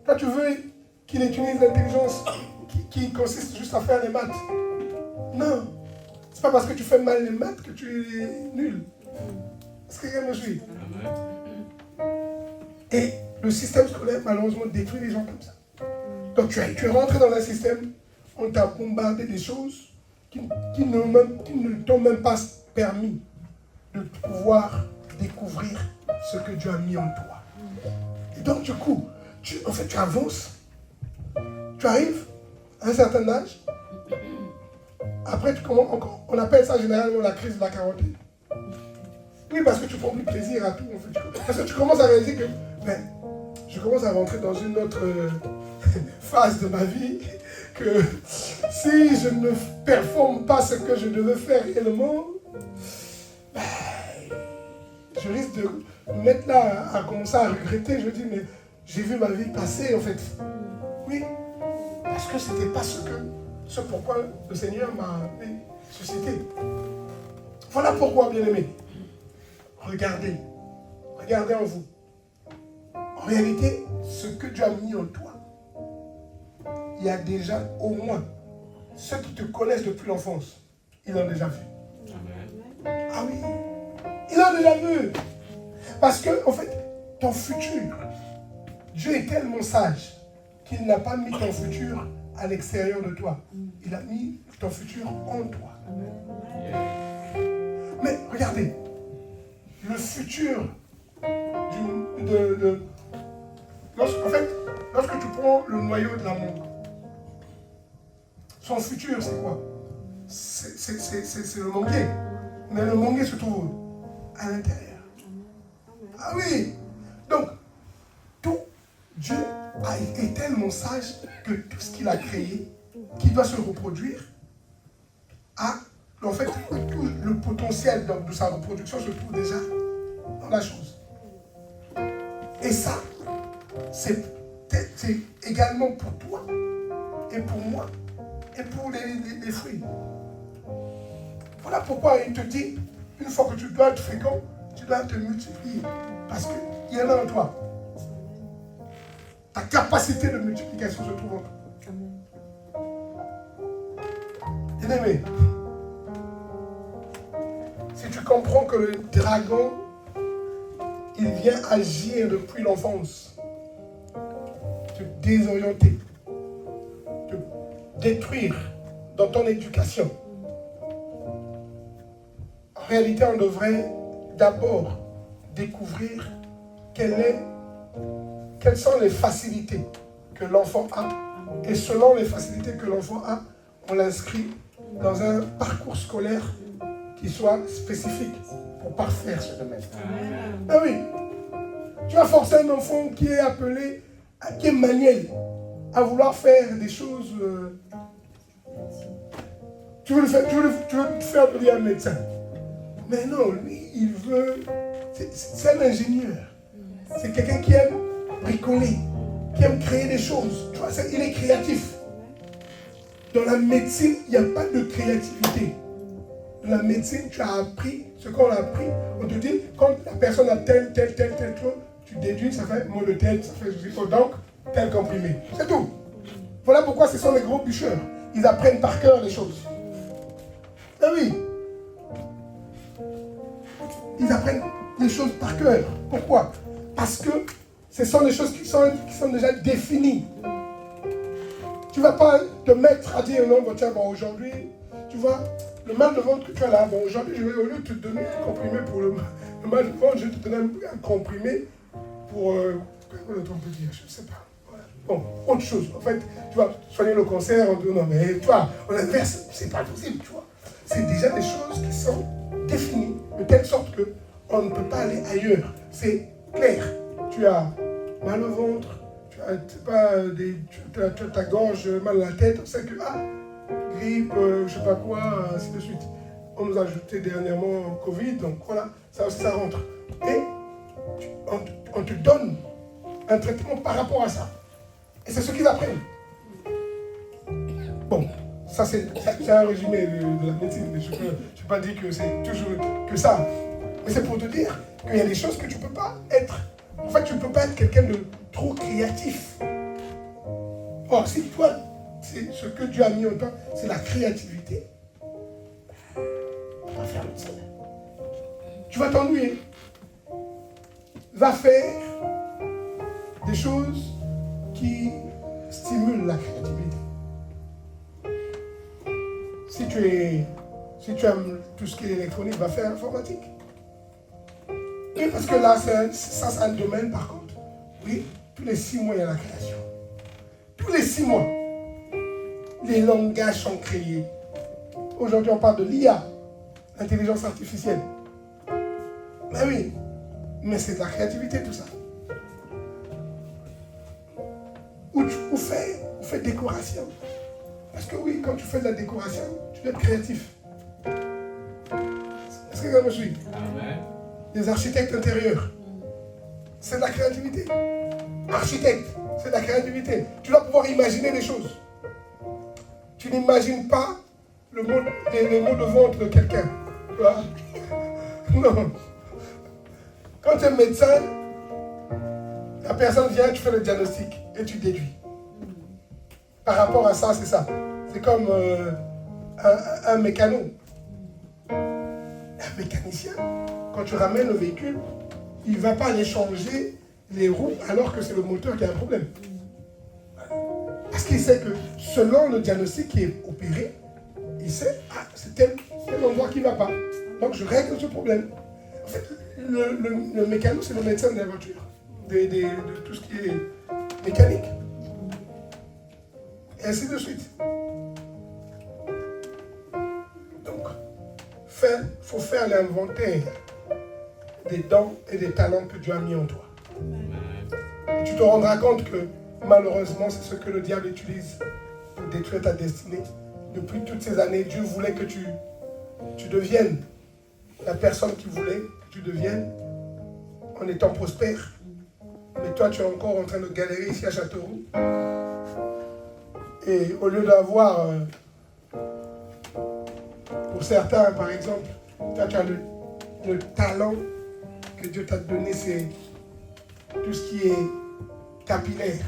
Toi, tu veux qu'il utilise l'intelligence qui consiste juste à faire les maths. Non. C'est pas parce que tu fais mal les maths que tu es nul. Est-ce que quelqu'un me suit? Et le système scolaire, malheureusement, détruit les gens comme ça. Donc tu es rentré dans un système, on t'a bombardé des choses qui ne t'ont même pas permis de pouvoir découvrir ce que Dieu a mis en toi. Et donc du coup, tu avances, tu arrives à un certain âge, après tu commences encore, on appelle ça généralement la crise de la quarantaine. Oui, parce que tu prends plus plaisir à tout, en fait. Parce que tu commences à réaliser que je commence à rentrer dans une autre phase de ma vie, que si je ne performe pas ce que je devais faire réellement, je risque de me mettre là à commencer à regretter. Je dis, mais j'ai vu ma vie passer, en fait. Oui, parce que ce n'était pas ce pourquoi le Seigneur m'a suscité. Voilà pourquoi, bien-aimés, regardez en vous. En réalité, ce que Dieu a mis en toi, il y a déjà au moins ceux qui te connaissent depuis l'enfance, ils l'ont déjà vu. Amen. Ah oui, ils l'ont déjà vu. Parce que, en fait, ton futur, Dieu est tellement sage qu'il n'a pas mis ton futur à l'extérieur de toi. Il a mis ton futur en toi. Mais regardez, le futur lorsque tu prends le noyau de l'amour, son futur, c'est quoi? C'est le manguier. Mais le manguier se trouve à l'intérieur. Ah oui! Donc, Dieu est tellement sage que tout ce qu'il a créé, qui doit se reproduire, tout le potentiel de sa reproduction se trouve déjà dans la chose. Et ça, c'est également pour toi, et pour moi, et pour les fruits. Voilà pourquoi il te dit, une fois que tu dois être fécond, tu dois te multiplier. Parce qu'il y en a en toi. Ta capacité de multiplication se trouve en toi. Bien-aimé, si tu comprends que le dragon, il vient agir depuis l'enfance, te désorienter, te détruire dans ton éducation. En réalité, on devrait d'abord découvrir quelles sont les facilités que l'enfant a. Et selon les facilités que l'enfant a, on l'inscrit dans un parcours scolaire qui soit spécifique pour parfaire ce domaine. Ah oui, tu vas forcer un enfant qui est appelé, qui est manuel, à vouloir faire des choses. Tu veux le faire devenir un médecin. Mais non, lui, il veut. C'est un ingénieur. C'est quelqu'un qui aime bricoler, qui aime créer des choses. Tu vois, il est créatif. Dans la médecine, il n'y a pas de créativité. Dans la médecine, tu as appris ce qu'on a appris. On te dit, quand la personne a tel chose, tu déduis, ça fait mot de tête, ça fait donc tel comprimé. C'est tout. Voilà pourquoi ce sont les gros bûcheurs. Ils apprennent par cœur les choses. Ah oui. Ils apprennent les choses par cœur. Pourquoi? Parce que ce sont des choses qui sont déjà définies. Tu ne vas pas te mettre à dire non, bon, tiens, bon, aujourd'hui, tu vois, le mal de ventre que tu as là, bon, aujourd'hui, je vais, au lieu de te donner un comprimé pour le mal de ventre, je vais te donner un comprimé pour, comment on peut dire, je ne sais pas. Voilà. Bon, autre chose. En fait, tu vas soigner le cancer, on dit non, mais toi, on inverse, c'est pas possible, tu vois. C'est déjà des choses qui sont définies, de telle sorte qu'on ne peut pas aller ailleurs. C'est clair. Tu as mal au ventre, tu as ta gorge, mal à la tête, on sait que, grippe, je ne sais pas quoi, ainsi de suite. On nous a ajouté dernièrement Covid, donc voilà, ça aussi, ça rentre. Et on te donne un traitement par rapport à ça. Et c'est ce qu'ils apprennent. Bon, ça c'est un résumé de la médecine. Je ne peux pas dire que c'est toujours que ça. Mais c'est pour te dire qu'il y a des choses que tu ne peux pas être. En fait, tu ne peux pas être quelqu'un de trop créatif. Or, si toi, c'est ce que Dieu a mis en toi, c'est la créativité, on va faire le ciel. Tu vas t'ennuyer. Va faire des choses qui stimulent la créativité. Si tu aimes tout ce qui est électronique, va faire informatique. Et parce que là, ça c'est un domaine par contre. Oui, tous les 6 mois, il y a la création. Tous les 6 mois, les langages sont créés. Aujourd'hui, on parle de l'IA, l'intelligence artificielle. Mais oui, mais c'est de la créativité tout ça. Ou fait décoration. Parce que oui, quand tu fais de la décoration, tu dois être créatif. Est-ce que ça me suit? Amen. Les architectes intérieurs, c'est de la créativité. Architecte, c'est de la créativité. Tu dois pouvoir imaginer des choses. Tu n'imagines pas les mots de ventre de quelqu'un. Tu vois? Non. Quand tu es médecin, la personne vient, tu fais le diagnostic et tu déduis. Par rapport à ça, c'est ça. C'est comme un mécano. Un mécanicien, quand tu ramènes le véhicule, il ne va pas aller changer les roues alors que c'est le moteur qui a un problème. Parce qu'il sait que selon le diagnostic qui est opéré, il sait, c'est tel endroit qui ne va pas. Donc je règle ce problème. En fait, le mécano, c'est le médecin de la voiture, de tout ce qui est mécanique. Et ainsi de suite. Donc, il faut faire l'inventaire des dons et des talents que Dieu a mis en toi. Et tu te rendras compte que malheureusement, c'est ce que le diable utilise pour détruire ta destinée. Depuis toutes ces années, Dieu voulait que tu deviennes la personne qu'il voulait que tu deviennes en étant prospère. Mais toi, tu es encore en train de galérer ici à Châteauroux. Et au lieu d'avoir, pour certains par exemple, toi tu as le talent que Dieu t'a donné, c'est tout ce qui est capillaire.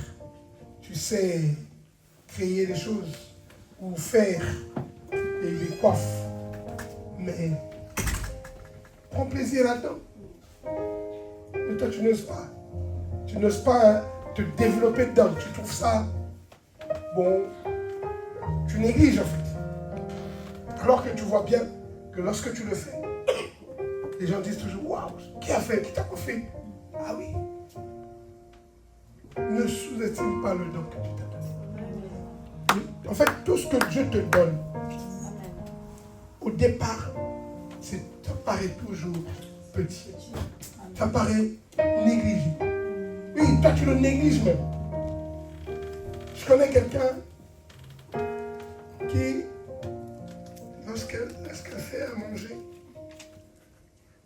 Tu sais créer des choses ou faire des coiffes. Mais prends plaisir là-dedans. Mais toi tu n'oses pas. Tu n'oses pas te développer dedans. Tu trouves ça bon, tu négliges en fait. Alors que tu vois bien que lorsque tu le fais, les gens disent toujours, waouh, qui a fait, qui t'a fait? Ah oui, ne sous-estime pas le don que Dieu t'a donné. En fait, tout ce que Dieu te donne, au départ, ça paraît toujours petit. Ça paraît négligé. Oui, toi tu le négliges même. Je connais quelqu'un qui, lorsqu'elle fait à manger,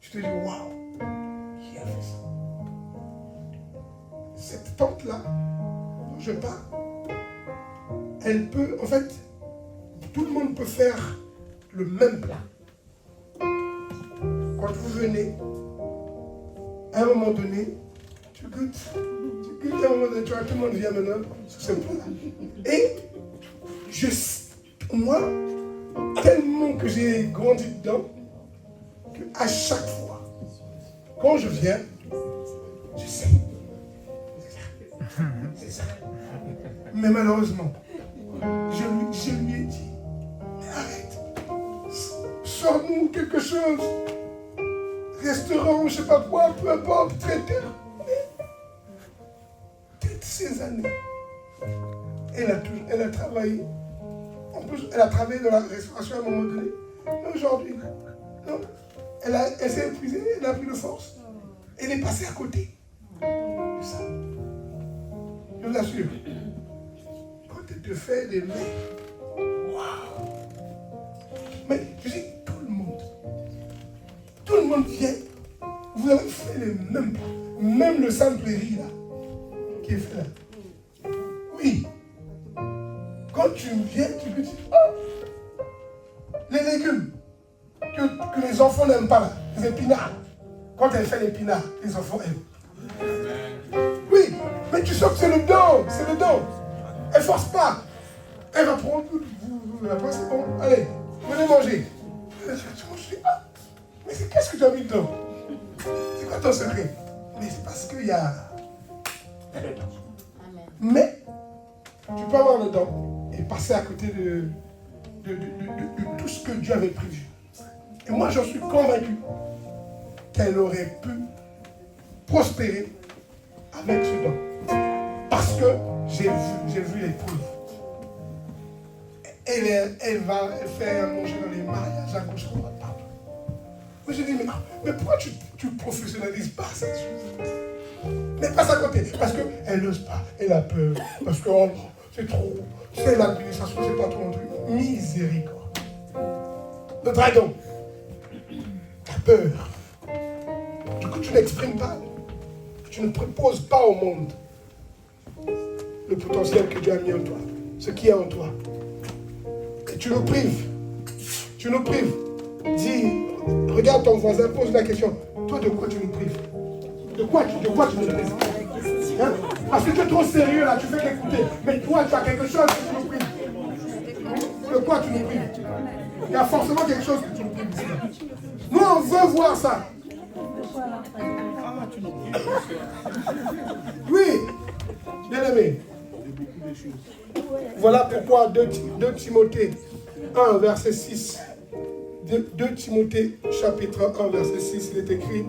tu te dis, waouh, qui a fait ça? Cette tante-là, dont je parle, elle peut, en fait, tout le monde peut faire le même plat. Quand vous venez, à un moment donné, tu goûtes à un moment donné, tu vois, tout le monde vient maintenant sur ce plat-là. Et moi, tellement que j'ai grandi dedans, qu'à chaque fois, quand je viens, je sais. C'est ça. Mais malheureusement, je lui ai dit, mais arrête, sors-nous quelque chose, restaurant, je ne sais pas quoi, peu importe, traiteur. Mais toutes ces années, elle a travaillé. En plus, elle a travaillé dans la restauration à un moment donné. Mais aujourd'hui, non, elle s'est épuisée, elle n'a plus de force. Elle est passée à côté de ça. Je vous assure, quand elle te fait des mets, waouh! Mais je dis, tout le monde vient, vous avez fait les mêmes plats, même le simple riz là, qui est fait là. Oui. Quand tu viens, tu peux dire, oh, les légumes que les enfants n'aiment pas là, les épinards. Quand elle fait l'épinard, les enfants aiment. Oui, mais tu sens que c'est le don, c'est le don. Elle ne force pas. Elle va prendre tout, après c'est bon, allez, venez manger. Je dis, ah, mais qu'est-ce que tu as mis dedans? C'est quoi ton secret? Mais c'est parce qu'il y a le don. Mais tu peux avoir le don et passer à côté de tout ce que Dieu avait prévu. Et moi, j'en suis convaincu qu'elle aurait pu prospérer avec ce don. Parce que j'ai vu les preuves. Elle fait manger dans les mariages à gauche, à droite, partout. Moi, je dis, mais pourquoi tu professionnalises pas cette chose? Mais passe à côté. Parce qu'elle n'ose pas. Elle a peur. Parce que oh, c'est trop. C'est l'administration, c'est pas trop mon truc. Miséricorde. Le dragon. T'as peur. Du coup, tu n'exprimes pas. Tu ne proposes pas au monde le potentiel que Dieu a mis en toi. Ce qui est en toi. Et tu nous prives. Tu nous prives. Dis, regarde ton voisin, pose la question. Toi, de quoi tu nous prives? De quoi tu nous prives? Hein? Parce que tu es trop sérieux là, tu fais qu'écouter. Mais toi, tu as quelque chose que tu nous prives. De quoi tu nous prives? Il y a forcément quelque chose que tu nous prives. Nous, on veut voir ça. Oui, bien aimé. Voilà pourquoi 2 Timothée 1, verset 6. 2 Timothée, chapitre 1, verset 6, il est écrit.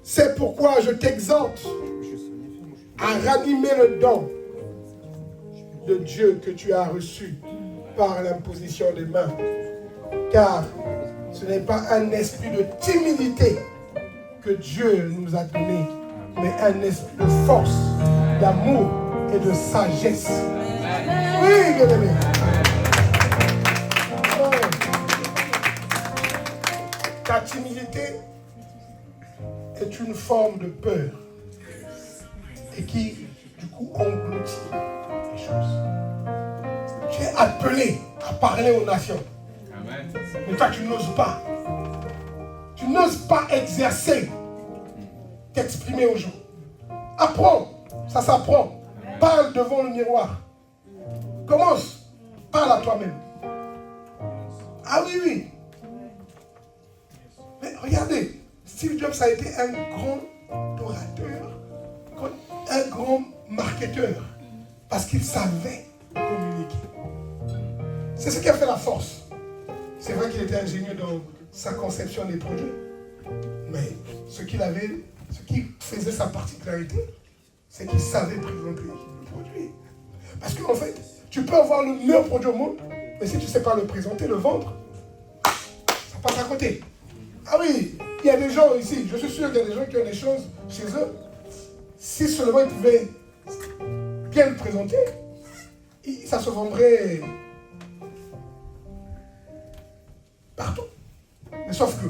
C'est pourquoi je t'exhorte à ranimer le don de Dieu que tu as reçu par l'imposition des mains. Car ce n'est pas un esprit de timidité que Dieu nous a donné, mais un esprit de force, d'amour et de sagesse. Oui, bien-aimé. Ta timidité est une forme de peur et qui, du coup, engloutit les choses. Tu es appelé à parler aux nations. Amen. Mais toi, tu n'oses pas. Tu n'oses pas exercer, t'exprimer aux gens. Apprends, ça s'apprend. Parle devant le miroir. Commence, parle à toi-même. Ah oui, oui. Mais regardez, Steve Jobs a été un grand orateur, un grand marketeur, parce qu'il savait communiquer. C'est ce qui a fait la force. C'est vrai qu'il était ingénieux dans sa conception des produits, mais ce qui faisait sa particularité, c'est qu'il savait présenter le produit. Parce qu'en fait, tu peux avoir le meilleur produit au monde, mais si tu ne sais pas le présenter, le vendre, ça passe à côté. Ah oui, il y a des gens ici, je suis sûr qu'il y a des gens qui ont des choses chez eux. Si seulement ils pouvaient bien le présenter, ça se vendrait partout. Mais sauf que,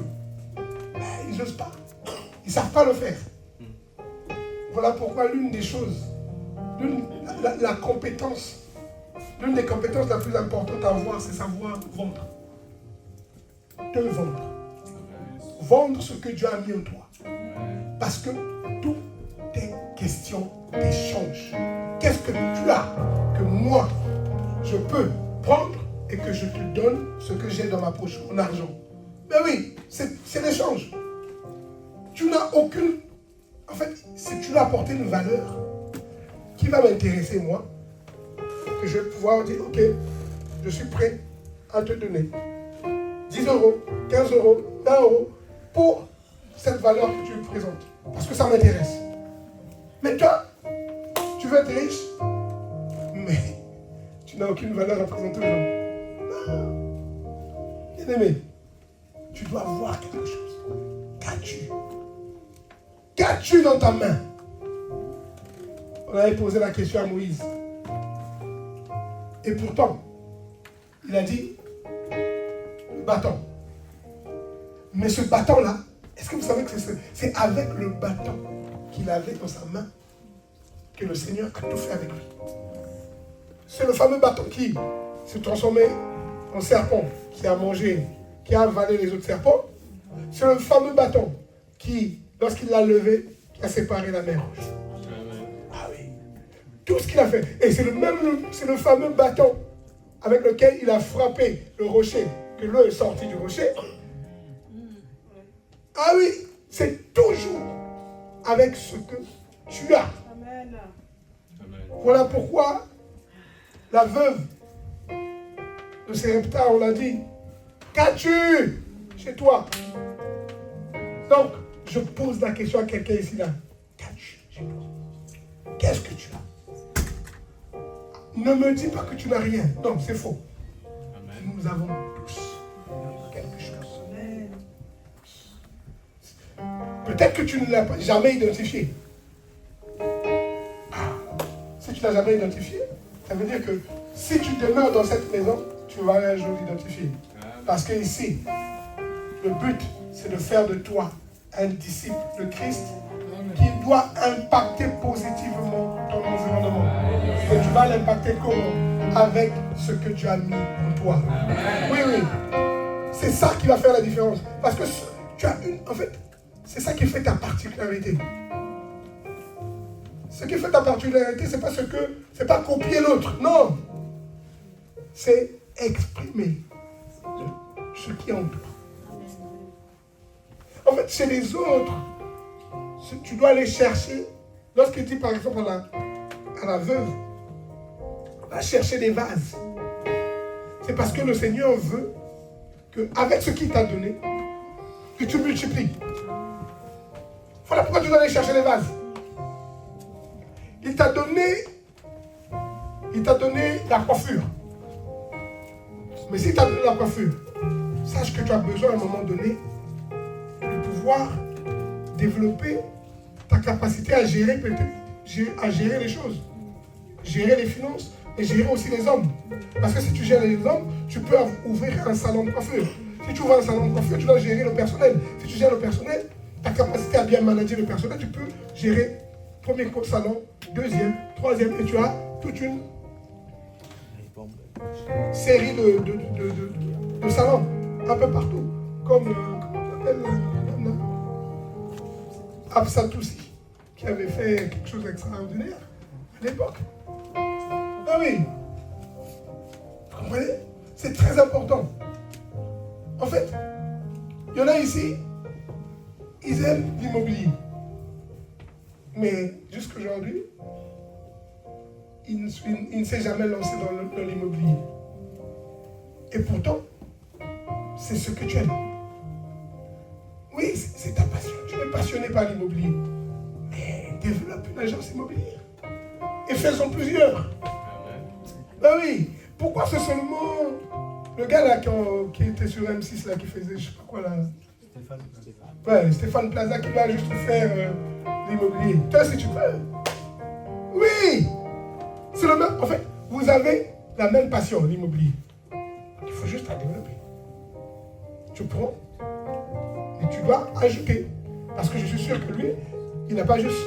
ils n'osent pas. Ils ne savent pas le faire. Voilà pourquoi l'une des choses, la compétence, l'une des compétences la plus importante à avoir, c'est savoir vendre. Te vendre. Vendre ce que Dieu a mis en toi. Parce que tout est question d'échange. Qu'est-ce que tu as que moi, je peux prendre et que je te donne ce que j'ai dans ma poche, mon argent. Ben oui, c'est l'échange. Tu n'as aucune... En fait, si tu as apporté une valeur qui va m'intéresser, moi, que je vais pouvoir dire, ok, je suis prêt à te donner 10 €, 15 €, 20 € pour cette valeur que tu me présentes. Parce que ça m'intéresse. Mais toi, tu veux être riche, mais tu n'as aucune valeur à présenter aux gens. Non. Bien aimé, tu dois voir quelque chose. Qu'as-tu? Qu'as-tu dans ta main? On avait posé la question à Moïse. Et pourtant, il a dit, le bâton. Mais ce bâton-là, est-ce que vous savez que c'est avec le bâton qu'il avait dans sa main que le Seigneur a tout fait avec lui? C'est le fameux bâton qui se transformait en serpent, qui a mangé, qui a avalé les autres serpents. C'est le fameux bâton qui, lorsqu'il l'a levé, qui a séparé la mer Rouge. Ah oui. Tout ce qu'il a fait. Et c'est le fameux bâton avec lequel il a frappé le rocher, que l'eau est sortie du rocher. Ah oui, c'est toujours avec ce que tu as. Amen. Voilà pourquoi la veuve de Sarepta, on l'a dit, qu'as-tu chez toi? Donc, je pose la question à quelqu'un ici là. Qu'as-tu chez toi? Qu'est-ce que tu as? Ne me dis pas que tu n'as rien. Non, c'est faux. Amen. Nous avons tous quelque chose. Peut-être que tu ne l'as jamais identifié. Si tu ne l'as jamais identifié, ça veut dire que si tu demeures dans cette maison, tu vas un jour l'identifier. Parce que ici, le but, c'est de faire de toi un disciple de Christ qui doit impacter positivement ton environnement. Et tu vas l'impacter comment? Avec ce que tu as mis en toi. Oui, oui. C'est ça qui va faire la différence. Parce que tu as une... En fait, c'est ça qui fait ta particularité. Ce qui fait ta particularité, c'est pas copier l'autre. Non. C'est exprimer ce qui est en toi. En fait, chez les autres, tu dois aller chercher. Lorsqu'il dit par exemple à la veuve, va chercher des vases. C'est parce que le Seigneur veut qu'avec ce qu'il t'a donné, que tu multiplies. Voilà pourquoi tu dois aller chercher les vases. Il t'a donné la coiffure. Mais si tu as donné la coiffure, sache que tu as besoin à un moment donné de pouvoir développer ta capacité à gérer les choses, gérer les finances et gérer aussi les hommes. Parce que si tu gères les hommes, tu peux ouvrir un salon de coiffure. Si tu ouvres un salon de coiffure, tu dois gérer le personnel. Si tu gères le personnel, ta capacité à bien manager le personnel, tu peux gérer premier salon, deuxième, troisième, et tu as toute une série de salons un peu partout, comme Absatoussi, qui avait fait quelque chose d'extraordinaire à l'époque. Ah oui, vous comprenez? C'est très important. En fait, il y en a ici, ils aiment l'immobilier. Mais jusqu'aujourd'hui, il ne s'est jamais lancé dans l'immobilier. Et pourtant, c'est ce que tu aimes. Oui, c'est ta passion. Tu es passionné par l'immobilier. Mais développe une agence immobilière. Et faisons plusieurs. Ben oui. Pourquoi c'est seulement le gars là qui était sur M6 là, qui faisait je sais pas quoi là. Stéphane. Ouais, Stéphane Plaza qui va juste faire l'immobilier. Toi si tu peux. Oui. C'est le même. En fait, vous avez la même passion, l'immobilier. Il faut juste la développer. Tu prends et tu dois ajouter. Parce que je suis sûr que lui, il n'a pas juste,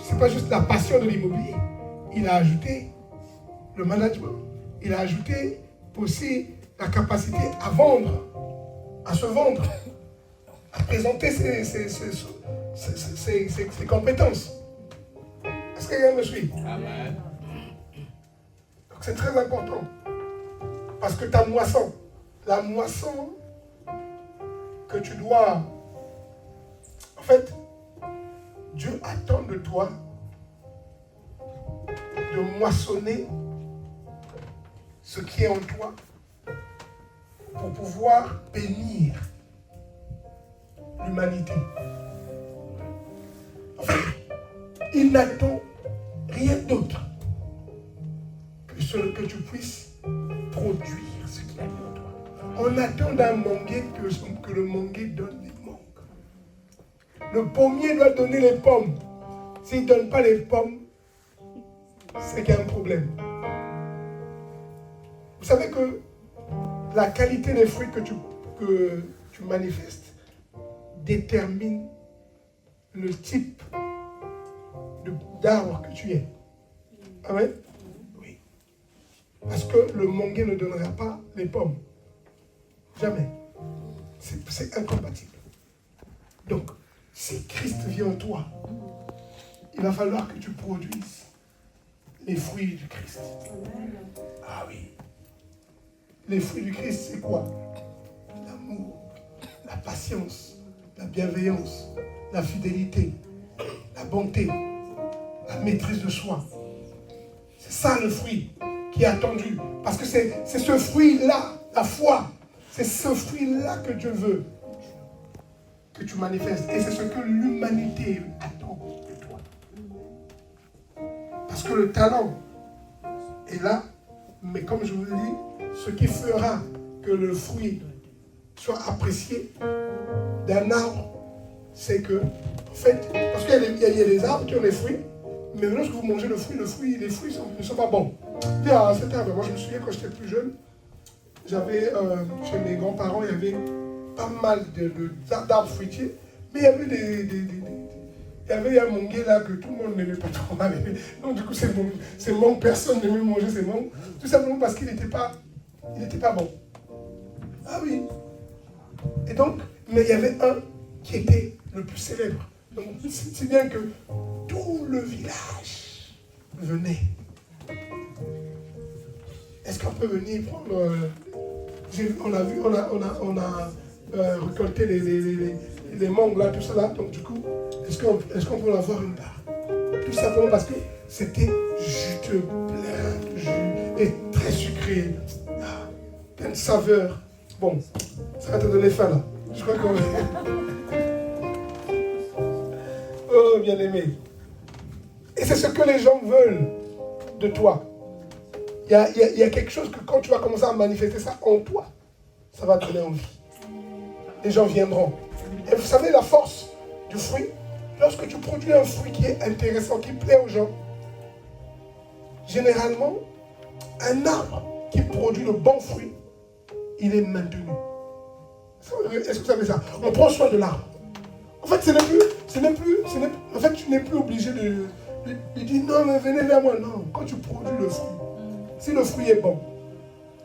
c'est pas juste la passion de l'immobilier. Il a ajouté le management. Il a ajouté aussi la capacité à vendre, à se vendre, à présenter ses compétences. Est-ce que quelqu'un me suit? Amen. Donc c'est très important. Parce que ta moisson, la moisson que tu dois... En fait, Dieu attend de toi de moissonner ce qui est en toi pour pouvoir bénir l'humanité. En fait, il n'attend rien d'autre que tu puisses produire ce qu'il a mis en toi. On attend d'un manguier que le manguier donne les mangues. Le pommier doit donner les pommes. S'il ne donne pas les pommes, c'est qu'il y a un problème. Vous savez que la qualité des fruits que tu manifestes détermine le type d'arbre que tu es. Amen? Oui. Parce que le manguier ne donnera pas les pommes. Jamais. C'est incompatible. Donc, si Christ vit en toi, il va falloir que tu produises les fruits du Christ. Ah oui. Les fruits du Christ, c'est quoi? L'amour, la patience, la bienveillance, la fidélité, la bonté, la maîtrise de soi. C'est ça le fruit qui est attendu. Parce que c'est ce fruit-là, la foi, c'est ce fruit-là que Dieu veut que tu manifestes. Et c'est ce que l'humanité attend de toi. Parce que le talent est là, mais comme je vous le dis, ce qui fera que le fruit soit apprécié d'un arbre, c'est que, en fait, parce qu'il y a des arbres qui ont des fruits, mais lorsque vous mangez les fruits ne sont pas bons. C'était moi je me souviens quand j'étais plus jeune, j'avais, chez mes grands-parents, il y avait pas mal d'arbres fruitiers, mais il y avait il y avait un manguier là que tout le monde n'aimait pas trop. Donc du coup, ces mangues, personne n'aimait manger ces mangues, tout simplement parce qu'il n'était pas bon. Ah oui. Et donc, mais il y avait un qui était le plus célèbre. Donc, c'est bien que tout le village venait. Est-ce qu'on peut venir prendre... on a récolté les mangues là, tout ça là. Donc du coup, est-ce qu'on peut en avoir une part? Tout simplement parce que c'était juteux, plein de jus et très sucré. Plein de saveur. Bon, ça va te donner faim là. Je crois qu'on... Oh, bien aimé. Et c'est ce que les gens veulent de toi. Il y a quelque chose que quand tu vas commencer à manifester ça en toi, ça va te donner envie. Les gens viendront. Et vous savez la force du fruit, lorsque tu produis un fruit qui est intéressant, qui plaît aux gens, généralement, un arbre qui produit le bon fruit, il est maintenu. Est-ce que vous savez ça? On prend soin de l'arbre. En fait, en fait, tu n'es plus obligé de dire non, mais venez vers moi. Non, quand tu produis le fruit, si le fruit est bon,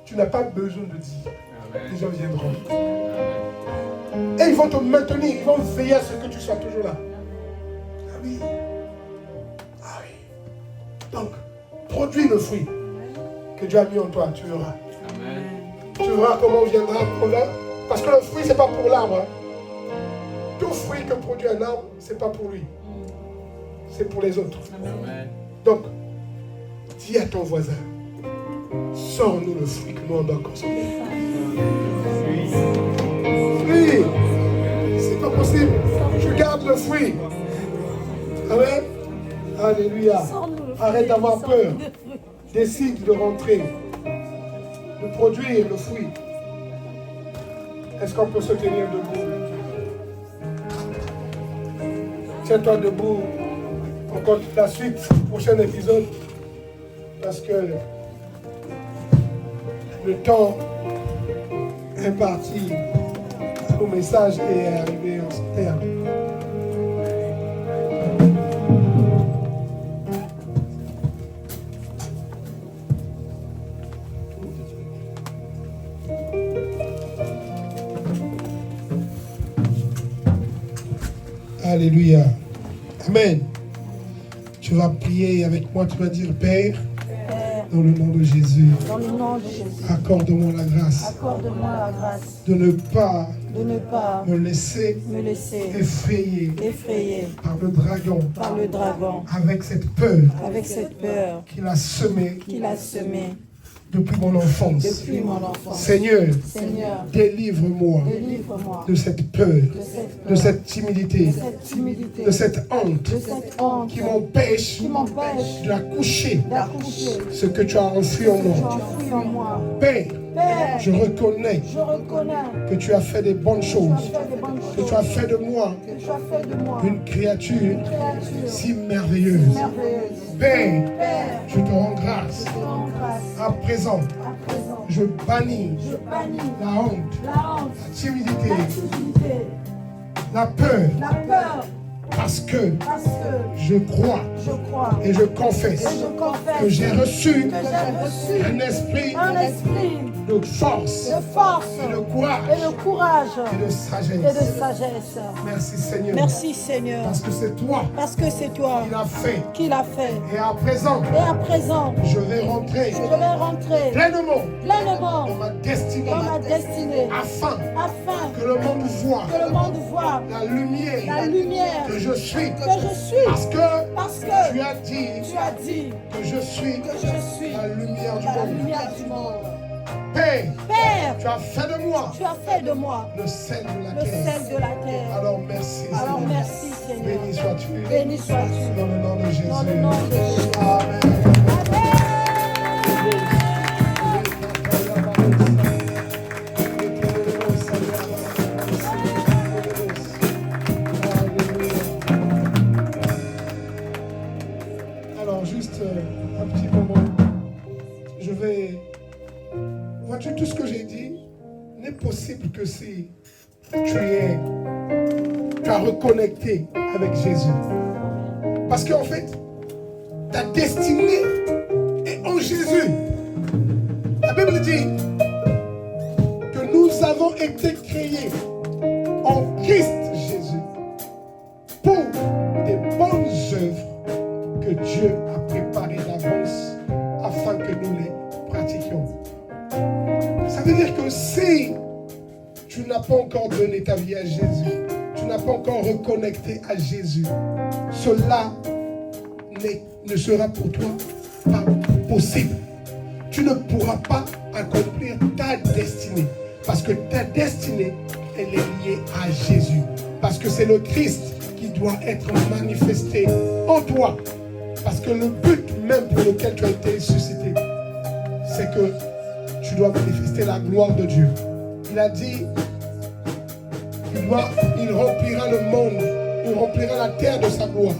tu n'as pas besoin de dire. Les gens viendront. Et ils vont te maintenir, ils vont veiller à ce que tu sois toujours là. Ah oui. Ah oui. Donc, produis le fruit que Dieu a mis en toi, tu verras. Amen. Tu verras comment on viendra. Parce que le fruit, ce n'est pas pour l'arbre. Hein. Tout fruit que produit un arbre, ce n'est pas pour lui. C'est pour les autres. Amen. Donc, dis à ton voisin, sors-nous le fruit que nous on doit consommer. Fruit, c'est pas possible. Je garde le fruit. Amen. Alléluia. Arrête d'avoir peur. Décide de rentrer, de produire le fruit. Est-ce qu'on peut se tenir debout? Tiens-toi debout. On compte la suite, prochain épisode. Parce que le temps est parti. Le message est arrivé en terme. Alléluia. Amen. Tu vas prier avec moi, tu vas dire Père, dans le nom de Jésus, accorde-moi la grâce, de ne pas me laisser effrayer par le dragon, avec cette peur qu'il a semée depuis mon enfance. Seigneur, délivre-moi de cette peur, de cette timidité, de cette honte qui m'empêche d'accoucher ce que tu as enfoui en moi. Père, je reconnais que tu as fait des bonnes choses, que tu as fait de moi une créature si merveilleuse. Père, je te rends grâce. À présent, je bannis la honte, la timidité, la peur, parce que je crois et je confesse que j'ai reçu un esprit de force et de courage et de sagesse. Merci Seigneur. Merci Seigneur. Parce que c'est toi qui l'a fait. Et à présent, je vais rentrer pleinement dans ma destinée, afin que le monde voit la lumière que je suis. Parce que tu as dit que je suis la lumière du monde. Père, tu as fait de moi le sel de la terre. Alors merci Seigneur. Béni sois-tu. Dans le nom de Jésus. Amen. Alors juste un petit moment. Je vais... Vois-tu, tout ce que j'ai dit n'est possible que si tu as reconnecté avec Jésus. Parce qu'en fait, ta destinée est en Jésus. La Bible dit que nous avons été créés en Christ Jésus pour des bonnes œuvres que Dieu a préparées d'avance afin que nous les pratiquions. Ça veut dire que si tu n'as pas encore donné ta vie à Jésus, tu n'as pas encore reconnecté à Jésus, cela ne sera pour toi pas possible. Tu ne pourras pas accomplir ta destinée. Parce que ta destinée, elle est liée à Jésus. Parce que c'est le Christ qui doit être manifesté en toi. Parce que le but même pour lequel tu as été suscité, c'est que tu dois manifester la gloire de Dieu. Il a dit, il remplira le monde, il remplira la terre de sa gloire.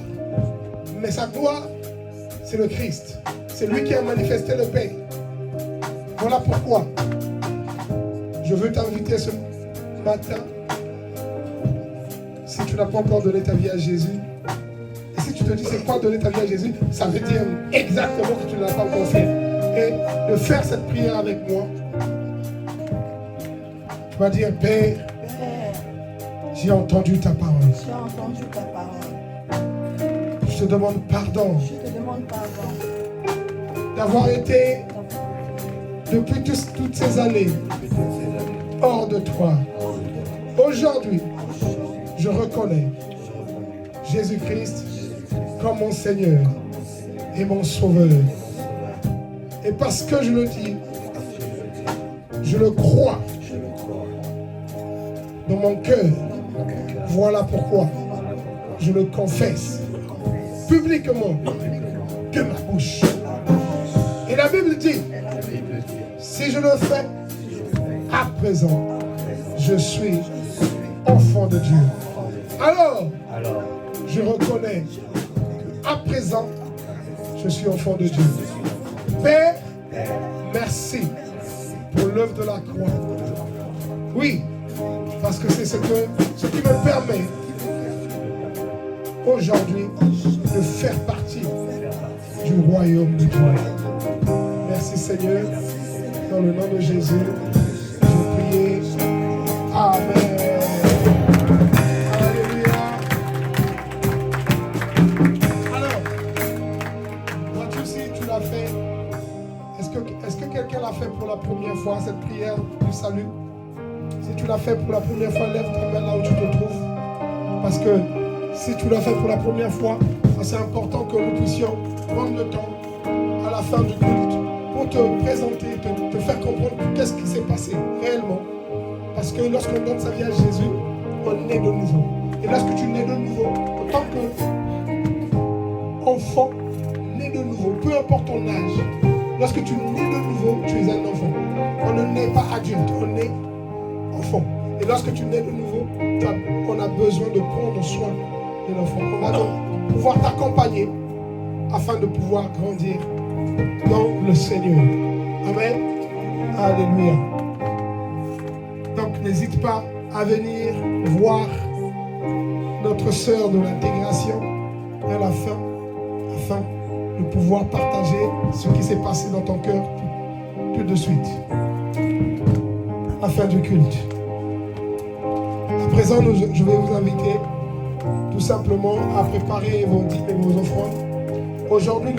Mais sa gloire, c'est le Christ. C'est lui qui a manifesté le Père. Voilà pourquoi je veux t'inviter ce matin, si tu n'as pas encore donné ta vie à Jésus, et si tu te dis c'est quoi donner ta vie à Jésus, ça veut dire exactement que tu ne l'as pas encore fait. Et de faire cette prière avec moi, tu vas dire, Père, j'ai entendu ta parole. Je te demande pardon. D'avoir été depuis toutes ces années hors de toi. Aujourd'hui, je reconnais Jésus-Christ comme mon Seigneur et mon Sauveur. Et parce que je le dis, je le crois dans mon cœur. Voilà pourquoi je le confesse publiquement de ma bouche. Et la Bible dit, si je le fais, à présent, je suis enfant de Dieu. Alors, je reconnais qu'à présent, je suis enfant de Dieu. Père, merci pour l'œuvre de la croix. Oui, parce que c'est ce qui me permet aujourd'hui de faire partie du royaume de Dieu. Merci Seigneur, dans le nom de Jésus, je prie. Amen. Alléluia. Alors, vois-tu si tu l'as fait? Est-ce que quelqu'un l'a fait pour la première fois, cette prière du salut? Si tu l'as fait pour la première fois, lève ta main là où tu te trouves. Parce que si tu l'as fait pour la première fois, c'est important que nous puissions prendre le temps à la fin du culte pour te présenter, te faire comprendre qu'est-ce qui s'est passé réellement. Parce que lorsqu'on donne sa vie à Jésus, on naît de nouveau. Et lorsque tu nais de nouveau, en tant qu'enfant, né de nouveau, peu importe ton âge, lorsque tu nais de nouveau, tu es un enfant. On ne naît pas adulte, on naît enfant. Et lorsque tu nais de nouveau, on a besoin de prendre soin de l'enfant. On va donc pouvoir t'accompagner afin de pouvoir grandir dans le Seigneur. Amen. Alléluia. Donc n'hésite pas à venir voir notre sœur de l'intégration à la fin, afin de pouvoir partager ce qui s'est passé dans ton cœur tout de suite. À la fin du culte. À présent, je vais vous inviter tout simplement à préparer vos dîmes et vos offrandes. Aujourd'hui,